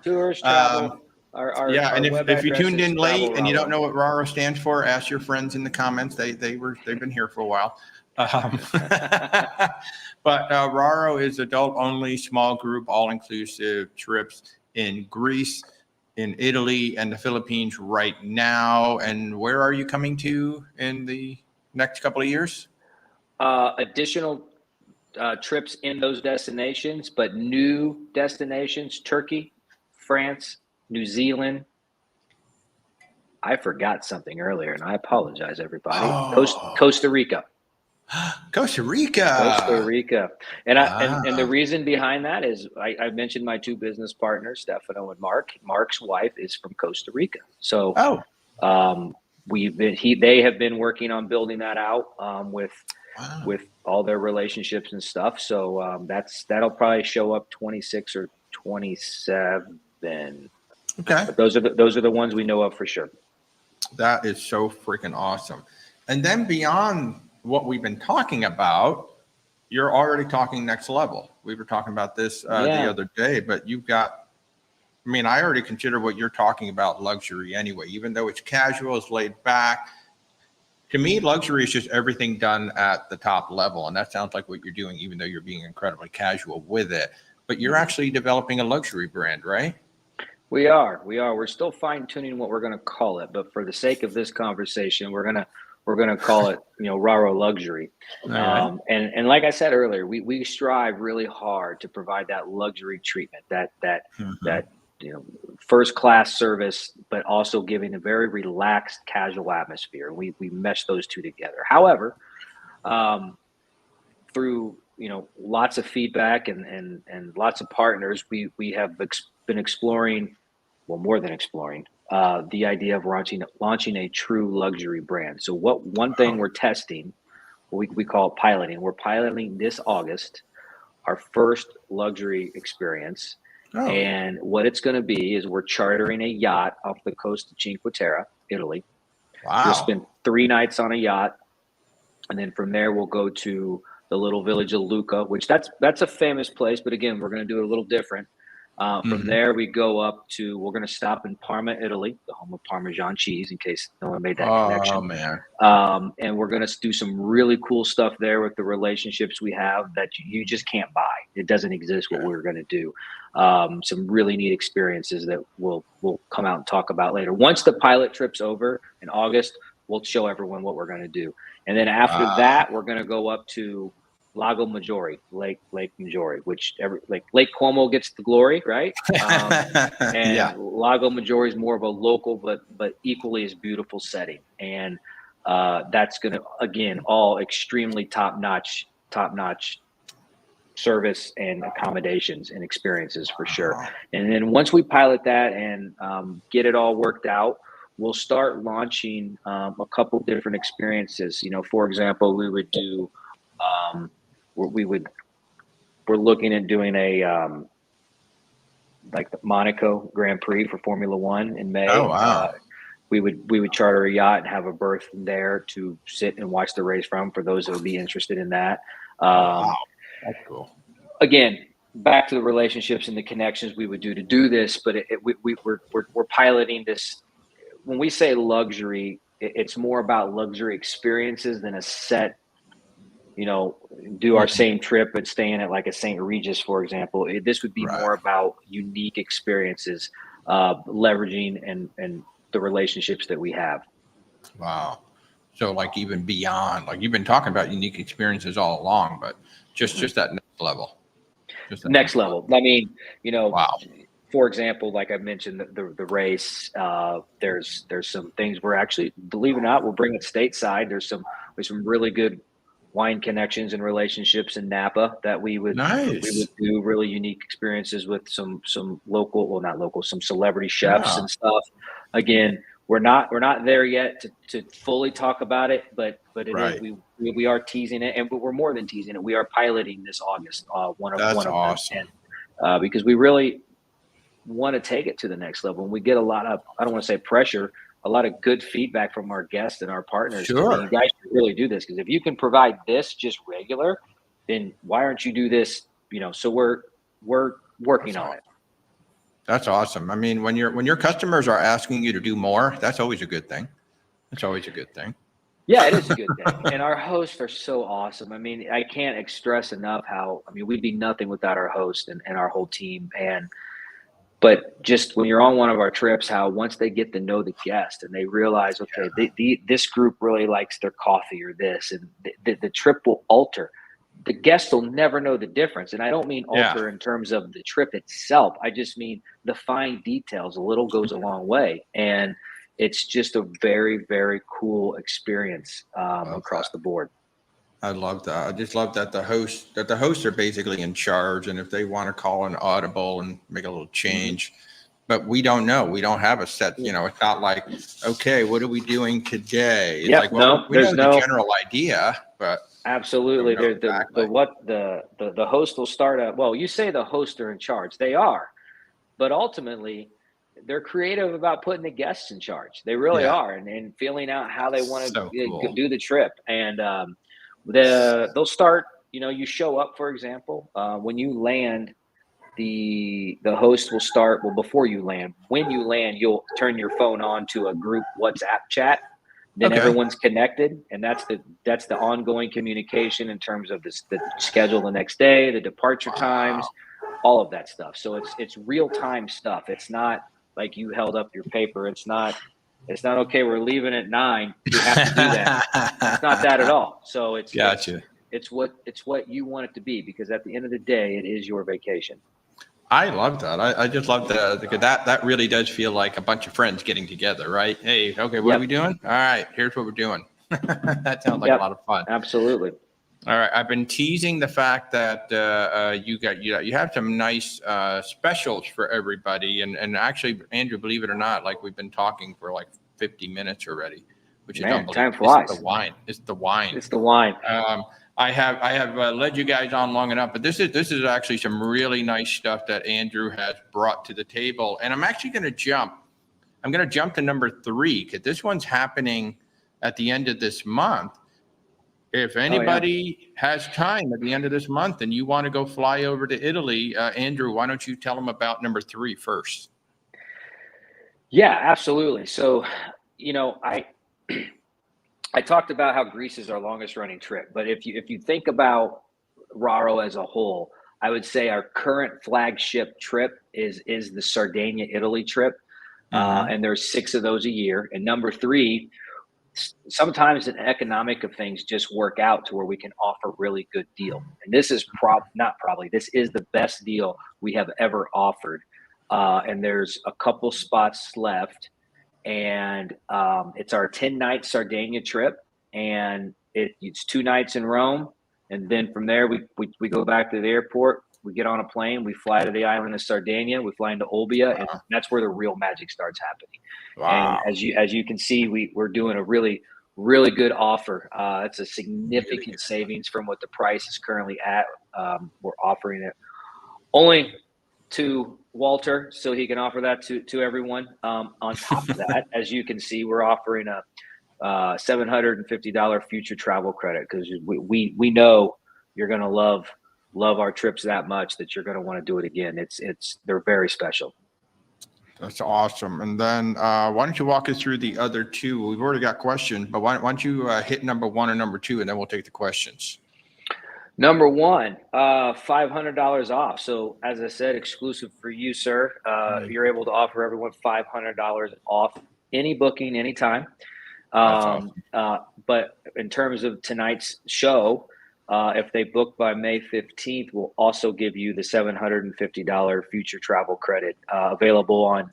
Tours, travel. And if you tuned in late and you don't know what Raro stands for, ask your friends in the comments. They've been here for a while. But Raro is adult-only, small group, all-inclusive trips in Greece, in Italy, and the Philippines right now. And where are you coming to in the next couple of years? Additional trips in those destinations, but new destinations: Turkey, France, New Zealand. I forgot something earlier, and I apologize, everybody. Costa Rica. Costa Rica. And and the reason behind that is I mentioned my two business partners, Stefano and Mark. Mark's wife is from Costa Rica. So they have been working on building that out with all their relationships and stuff. So that'll probably show up 26 or 27. Okay. But those are the ones we know of for sure. That is so freaking awesome. And then beyond what we've been talking about, you're already talking next level. We were talking about this the other day, but you've got, I mean, I already consider what you're talking about luxury anyway, even though it's casual, it's laid back. To me, luxury is just everything done at the top level. And that sounds like what you're doing, even though you're being incredibly casual with it. But you're actually developing a luxury brand, right? We are. We're still fine tuning what we're going to call it, but for the sake of this conversation, we're gonna call it, Raro Luxury. All right. And like I said earlier, we strive really hard to provide that luxury treatment, that first class service, but also giving a very relaxed, casual atmosphere. We mesh those two together. However, through lots of feedback and lots of partners, we have been exploring, well, more than exploring, the idea of launching a true luxury brand. So one thing we're testing, we call it piloting. We're piloting this August our first luxury experience. Oh. And what it's going to be is we're chartering a yacht off the coast of Cinque Terre, Italy. Wow. We'll spend 3 nights on a yacht, and then from there we'll go to the little village of Lucca, which that's a famous place, but again, we're going to do it a little different. From there, we go up to, we're going to stop in Parma, Italy, the home of Parmesan cheese, in case no one made that connection. Oh, man. And we're going to do some really cool stuff there with the relationships we have that you just can't buy. It doesn't exist what we're going to do. Some really neat experiences that we'll come out and talk about later. Once the pilot trip's over in August, we'll show everyone what we're going to do. And then after that, we're going to go up to Lago Maggiore, Lake Maggiore, which Lake Como gets the glory, right? And Lago Maggiore is more of a local, but equally as beautiful setting. And that's going to, again, all extremely top notch service and accommodations and experiences for sure. And then once we pilot that and get it all worked out, we'll start launching a couple different experiences. For example, we would do. We're looking at doing a like the Monaco Grand Prix for Formula One in May. Oh, wow. We would charter a yacht and have a berth there to sit and watch the race from, for those that would be interested in that. Wow. That's cool. Again, back to the relationships and the connections we would do to do this, but we're piloting this. When we say luxury, it's more about luxury experiences than a set. Do our same trip, but staying at like a St. Regis, for example. This would be more about unique experiences, leveraging and the relationships that we have. Wow. So like even beyond, like you've been talking about unique experiences all along, but just that next level. Next level. I mean, wow. For example, like I mentioned, the race, there's some things we're actually, believe it or not, we'll bring it stateside. There's some really good wine connections and relationships in Napa that we would do really unique experiences with some local, well, not local, some celebrity chefs and stuff. Again, we're not there yet to fully talk about it, but it is, we are teasing it, and we're more than teasing it. We are piloting this August, one of awesome. them, because we really want to take it to the next level. And we get a lot of, I don't want to say pressure, a lot of good feedback from our guests and our partners. Sure. You guys should really do this, because if you can provide this just regular, then why aren't you do this? So we're working on it. That's awesome. I mean, when your customers are asking you to do more, that's always a good thing. It's always a good thing. Yeah, it is a good thing. And our hosts are so awesome. I mean, I can't stress enough we'd be nothing without our host and our whole team. But just when you're on one of our trips, how once they get to know the guest and they realize, okay, this group really likes their coffee or this, and the trip will alter. The guests will never know the difference. And I don't mean alter in terms of the trip itself. I just mean the fine details. A little goes a long way. And it's just a very, very cool experience across the board. I love that. I just love that the hosts are basically in charge, and if they want to call an audible and make a little change, but we don't know. We don't have a set. It's not like, okay, what are we doing today? It's like, well, we know the general idea, but absolutely, the host will start at. Well, you say the hosts are in charge. They are, but ultimately, they're creative about putting the guests in charge. They really Yeah. are, and feeling out how they want So to cool. do the trip. And they'll start. You show up, for example, when you land. The host will start before you land. When you land, you'll turn your phone on to a group WhatsApp chat. Then Okay. everyone's connected, and that's the ongoing communication in terms of the schedule the next day, the departure times, Wow. all of that stuff. So it's real time stuff. It's not like you held up your paper. It's not okay. We're leaving at 9. We have to do that. It's not that at all. So Gotcha. it's what you want it to be, because at the end of the day, it is your vacation. I love that. I just love that, because that really does feel like a bunch of friends getting together, right? Hey, okay, what are we doing? All right, here's what we're doing. That sounds like a lot of fun. Absolutely. All right, I've been teasing the fact that you have some nice specials for everybody, and actually, Andrew, believe it or not, like we've been talking for like 50 minutes already, which is unbelievable. Time flies. It's the wine. It's the wine. It's the wine. I have led you guys on long enough, but this is actually some really nice stuff that Andrew has brought to the table, and I'm actually going to jump. I'm going to jump to number 3, because this one's happening at the end of this month. If anybody has time at the end of this month and you want to go fly over to Italy, Andrew, why don't you tell them about number 3 first? Yeah, absolutely. So, I talked about how Greece is our longest running trip, but if you think about Raro as a whole, I would say our current flagship trip is the Sardinia, Italy trip, and there's 6 of those a year. And number 3, sometimes the economic of things just work out to where we can offer really good deal. And this is this is the best deal we have ever offered. And there's a couple spots left. And it's our 10-night Sardinia trip, and it's 2 nights in Rome, and then from there we go back to the airport. We get on a plane, we fly to the island of Sardinia, we fly into Umbria, and that's where the real magic starts happening. Wow. And as you can see, we're doing a really good offer. It's a significant savings from what the price is currently at. We're offering it only to Walter, so he can offer that to everyone. On top of that, as you can see, we're offering a $750 future travel credit, because we know you're going to love our trips that much that you're going to want to do it again. They're very special. That's awesome. And then why don't you walk us through the other 2? We've already got questions, but why don't you hit number 1 and number 2, and then we'll take the questions. Number 1, $500 off. So as I said, exclusive for you, sir. You're able to offer everyone $500 off any booking, anytime. That's awesome. But in terms of tonight's show, if they book by May 15th, we'll also give you the $750 future travel credit, available on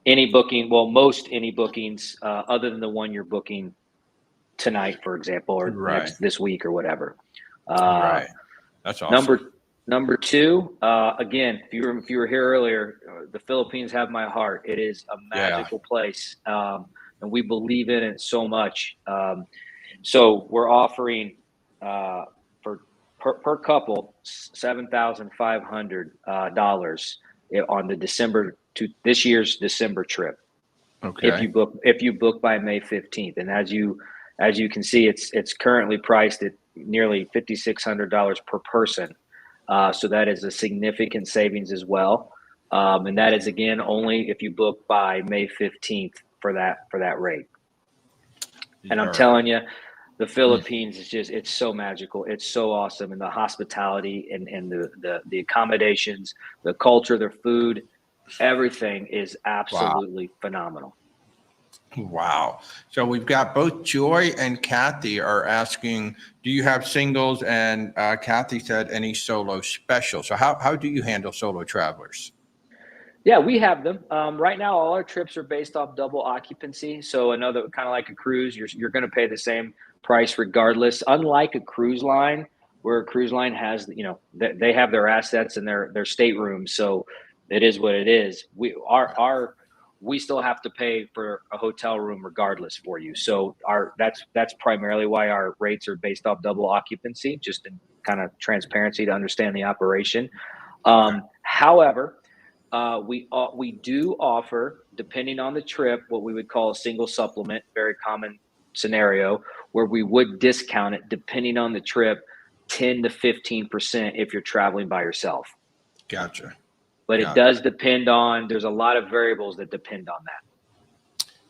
any booking. Well, most any bookings, other than the one you're booking tonight, for example, or this week or whatever. Right. That's awesome. Number 2, again, if you were here earlier, the Philippines have my heart. It is a magical place, and we believe in it so much. So we're offering for per couple $7,500 on this year's December trip. Okay. If you book by May 15th, and as you can see, it's currently priced at nearly $5,600 per person. So that is a significant savings as well. And that is, again, only if you book by May 15th for that rate. And I'm telling you, the Philippines is it's so magical. It's so awesome. And the hospitality and the accommodations, the culture, their food, everything is absolutely phenomenal. Wow. So we've got both Joy and Kathy are asking, do you have singles? And Kathy said any solo special. So how do you handle solo travelers? Yeah, we have them. Right now, all our trips are based off double occupancy. So another kind of like a cruise, you're going to pay the same price regardless. Unlike a cruise line, where a cruise line has, they have their assets and their staterooms. So it is what it is. We still have to pay for a hotel room regardless for you. So that's primarily why our rates are based off double occupancy, just in kind of transparency to understand the operation. However, We do offer, depending on the trip, what we would call a single supplement, very common scenario, where we would discount it depending on the trip, 10 to 15% if you're traveling by yourself. Gotcha. But it does depend on, there's a lot of variables that depend on that.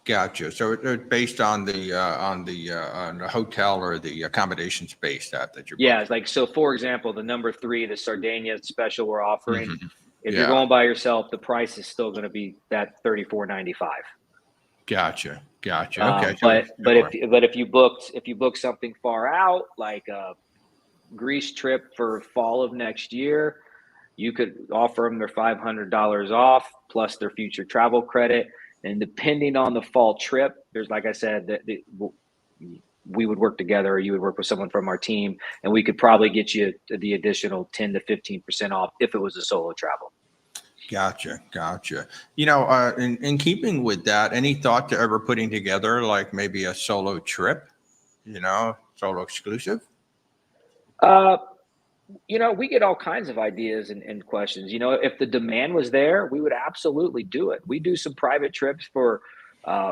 Gotcha. So it's based on the hotel or the accommodation space that you're Yeah, booking. it's like, so for example, the number 3, the Sardinia special we're offering, Mhm. if you're going by yourself, the price is still going to be that $34.95. Gotcha. Okay. But if you book something far out, like a Greece trip for fall of next year, you could offer them their $500 off plus their future travel credit. And depending on the fall trip, there's, like I said, we would work together, or you would work with someone from our team, and we could probably get you the additional 10 to 15% off if it was a solo travel. Gotcha. In keeping with that, any thought to ever putting together like maybe a solo trip, solo exclusive? We get all kinds of ideas and questions. If the demand was there, we would absolutely do it. We do some private trips for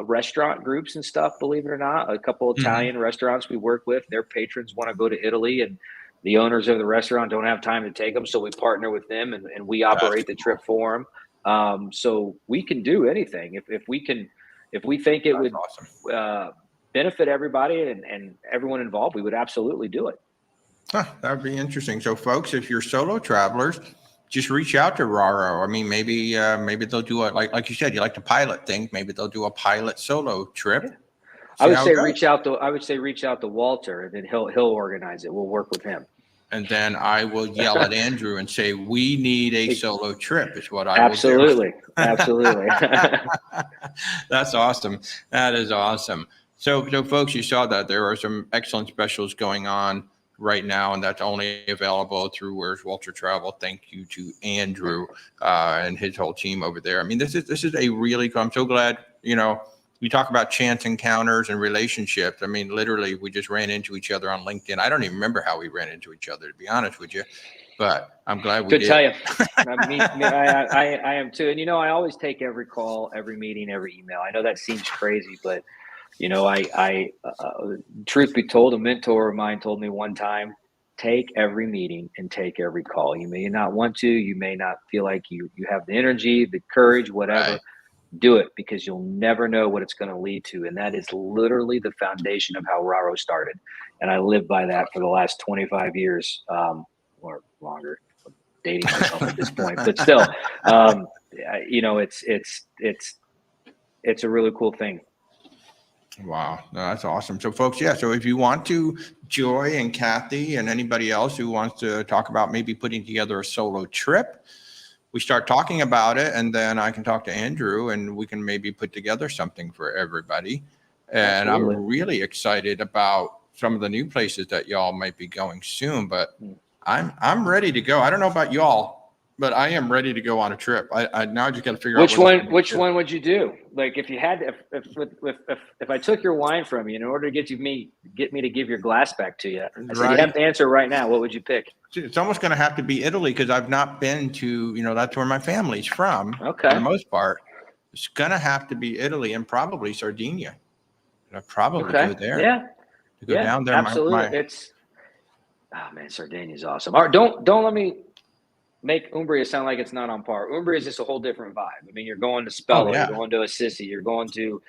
restaurant groups and stuff, believe it or not. A couple Italian restaurants we work with, their patrons want to go to Italy, and the owners of the restaurant don't have time to take them. So we partner with them, and we operate the trip for them. So we can do anything. If we think it would benefit everybody and everyone involved, we would absolutely do it. That would be interesting. So folks, if you're solo travelers, just reach out to Raro. I mean, maybe they'll do like you said, you like to pilot things. Maybe they'll do a pilot solo trip. Yeah. I would say reach out to Walter, and then he'll organize it. We'll work with him. And then I will yell at Andrew and say, we need a solo trip is what I Absolutely. will do. Absolutely. That's awesome. That is awesome. So folks, you saw that there are some excellent specials going on right now, and that's only available through Where's Walter Travel. Thank you to Andrew and his whole team over there. I mean, this is a really cool. I'm so glad, you talk about chance encounters and relationships. I mean, literally, we just ran into each other on LinkedIn. I don't even remember how we ran into each other, to be honest with you, but I'm glad we did. Could tell you. I am too. And, I always take every call, every meeting, every email. I know that seems crazy, but truth be told, a mentor of mine told me one time, take every meeting and take every call. You may not want to, you may not feel like you have the energy, the courage, whatever. Right. Do it, because you'll never know what it's going to lead to. And that is literally the foundation of how Raro started. And I live by that for the last 25 years, or longer. I'm dating myself at this point, but still, it's a really cool thing. Wow. No, that's awesome. So folks, so if you want to, Joy and Kathy and anybody else who wants to talk about maybe putting together a solo trip, we start talking about it, and then I can talk to Andrew and we can maybe put together something for everybody. And Absolutely. I'm really excited about some of the new places that y'all might be going soon, but I'm ready to go. I don't know about y'all, but I am ready to go on a trip. I now just got to figure out which one would you do? Like, if you had, if I took your wine from you in order to get me to give your glass back to you, I said, you have to answer right now. What would you pick? It's almost going to have to be Italy, because I've not been to, that's where my family's from. Okay. For the most part, it's going to have to be Italy and probably Sardinia. I'd probably go there. Yeah. To go down there. Absolutely. Sardinia's awesome. All right, don't let me make Umbria sound like it's not on par. Umbria is just a whole different vibe. I mean, you're going to Spello, you're going to Assisi, you're going to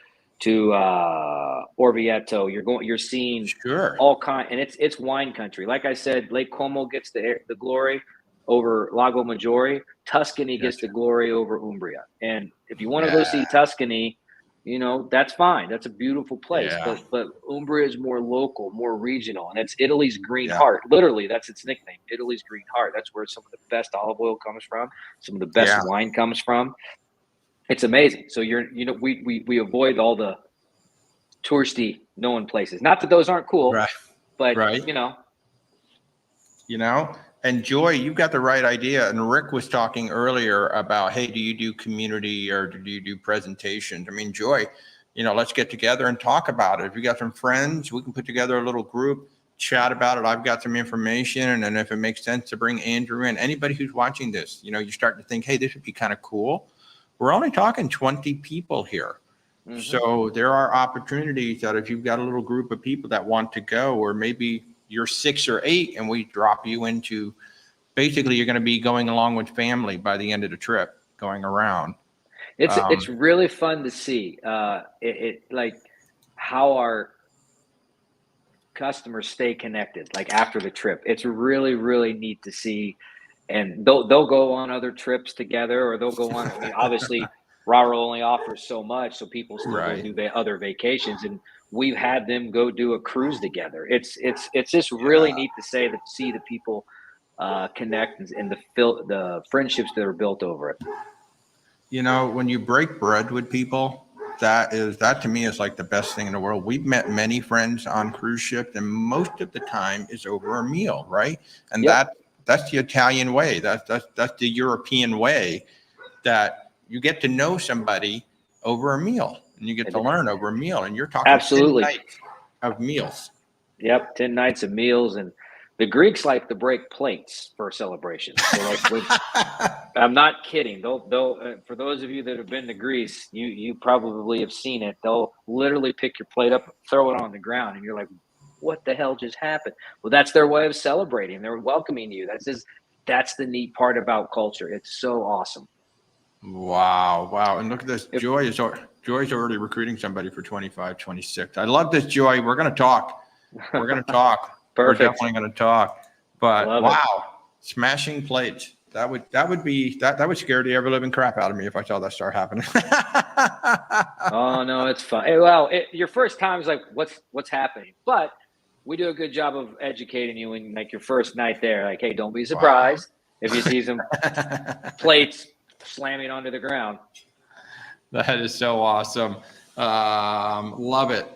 Orvieto, you're seeing all kind, and it's wine country. Like I said, Lake Como gets the glory over Lago Maggiore. Tuscany gets the glory over Umbria. And if you want to go see Tuscany, that's fine. That's a beautiful place. Yeah. But Umbria is more local, more regional, and it's Italy's green heart. Literally, that's its nickname, Italy's green heart. That's where some of the best olive oil comes from. Some of the best wine comes from. It's amazing. So we avoid all the touristy known places. Not that those aren't cool, but and Joy, you've got the right idea. And Rick was talking earlier about, hey, do you do community or do you do presentations? I mean, Joy, let's get together and talk about it. If you got some friends, we can put together a little group. chat about it. I've got some information, and then if it makes sense to bring Andrew in, anybody who's watching this, you know, you start to think, hey, this would be kind of cool. We're only talking 20 people here. Mm-hmm. So there are opportunities that if you've got a little group of people that want to go, or maybe you're 6 or 8 and we drop you into, basically you're going to be going along with family by the end of the trip, going around. It's really fun to see like how our customers stay connected, like after the trip. It's really, really neat to see. And they'll go on other trips together, or they'll go on. I mean, obviously, Raro only offers so much, so people still go do other vacations, and we've had them go do a cruise together. It's just really neat to see the people connect and the friendships that are built over it. You know, when you break bread with people, that to me is like the best thing in the world. We've met many friends on cruise ships, and most of the time is over a meal, right? And that's the Italian way. That's the European way, that you get to know somebody over a meal, and you get to learn over a meal. And you're talking 10 nights of meals. Yep, 10 nights of meals. And the Greeks like to break plates for celebrations. So I'm not kidding. They'll for those of you that have been to Greece, you probably have seen it. They'll literally pick your plate up, throw it on the ground, and you're like, what the hell just happened? Well, that's their way of celebrating. They're welcoming you. That's the neat part about culture. It's so awesome. Wow. And look at this. Joy's already recruiting somebody for 25, 26. I love this, Joy. We're going to talk. Perfect. We're definitely going to talk. But wow, smashing plates. That would scare the ever living crap out of me if I saw that start happening. Oh no, it's fun. Well, your first time is like, what's happening? But we do a good job of educating you in like your first night there. Like, hey, don't be surprised if you see some plates slamming onto the ground. That is so awesome. Love it.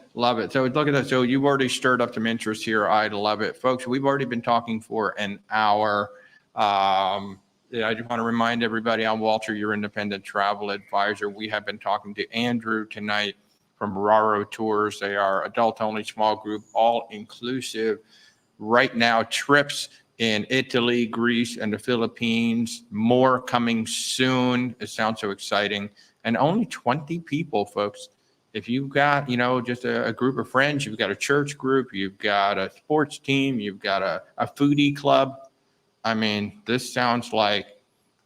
So look at that. So you've already stirred up some interest here. I love it. Folks, we've already been talking for an hour. I just want to remind everybody, I'm Walter, your independent travel advisor. We have been talking to Andrew tonight from Raro Tours. They are adult-only small group, all-inclusive. Right now, trips in Italy, Greece, and the Philippines. More coming soon. It sounds so exciting. And only 20 people, folks. If you've got, just a group of friends, you've got a church group, you've got a sports team, you've got a foodie club. I mean, this sounds like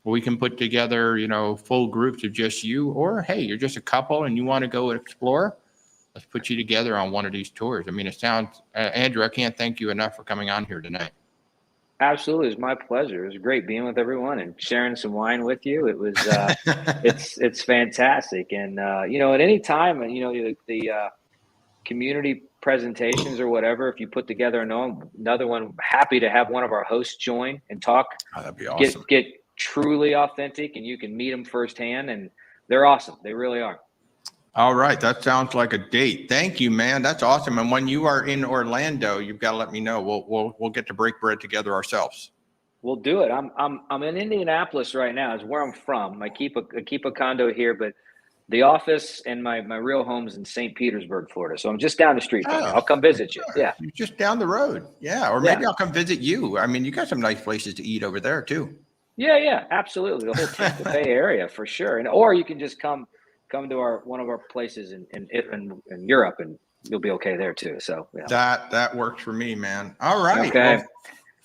we can put together, full groups of just you, or hey, you're just a couple and you want to go explore. Let's put you together on one of these tours. I mean, it sounds, Andrew, I can't thank you enough for coming on here tonight. Absolutely. It's my pleasure. It was great being with everyone and sharing some wine with you. It was, it's fantastic. And, at any time, the community presentations or whatever, if you put together another one, happy to have one of our hosts join and talk. Oh, that'd be awesome. Get truly authentic, and you can meet them firsthand, and they're awesome. They really are. All right. That sounds like a date. Thank you, man. That's awesome. And when you are in Orlando, you've got to let me know. We'll get to break bread together ourselves. We'll do it. I'm in Indianapolis right now. Is where I'm from. I keep a condo here, but the office and my real home is in St. Petersburg, Florida. So I'm just down the street from you. I'll come visit you. Yeah. You're just down the road. Yeah. Or maybe I'll come visit you. I mean, you got some nice places to eat over there too. Yeah, absolutely. The whole Tampa Bay area for sure. Or you can just come to one of our places in Europe, and you'll be okay there too. So that works for me, man. All right. Okay. Well,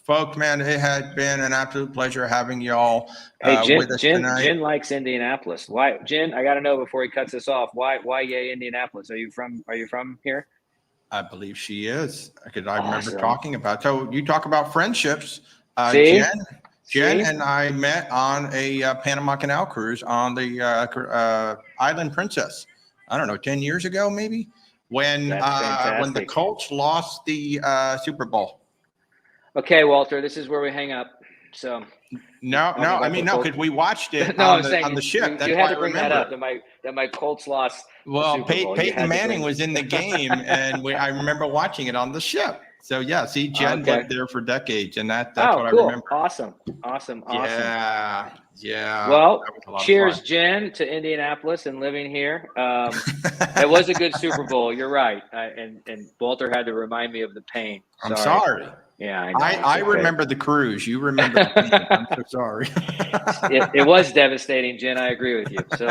folks, man, it has been an absolute pleasure having y'all with us tonight. Jen likes Indianapolis. Why, Jen? I got to know before he cuts us off. Why yay Indianapolis? Are you from here? I believe she is, because I Awesome. remember talking about. So you talk about friendships. See? Jen and I met on a Panama Canal cruise on the Island Princess. I don't know, 10 years ago, maybe, when the Colts lost the Super Bowl. Okay, Walter, this is where we hang up. So no, because we watched it on the ship. You had to bring that up. That my Colts lost. Well, Peyton Manning was in the game, and I remember watching it on the ship. So yeah, see, Jen lived there for decades, and that's what cool. I remember. Awesome. Yeah. Well, that was a lot of cheers, fun. Jen, to Indianapolis and living here. It was a good Super Bowl. You're right. And Walter had to remind me of the pain. I'm Sorry. sorry. Yeah, I know. I It's okay. remember the cruise. You remember the pain. I'm so sorry. It was devastating, Jen. I agree with you. So,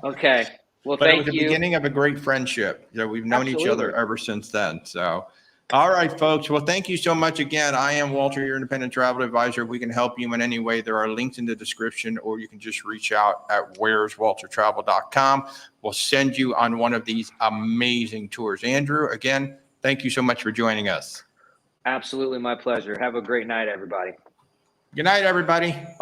okay. Well, But it was thank the you. beginning of a great friendship. You know, we've known each Absolutely. other ever since then. So, all right, folks. Well, thank you so much again. I am Walter, your independent travel advisor. If we can help you in any way, there are links in the description, or you can just reach out at where'swaltertravel.com. We'll send you on one of these amazing tours. Andrew, again, thank you so much for joining us. Absolutely my pleasure. Have a great night, everybody. Good night, everybody. Bye.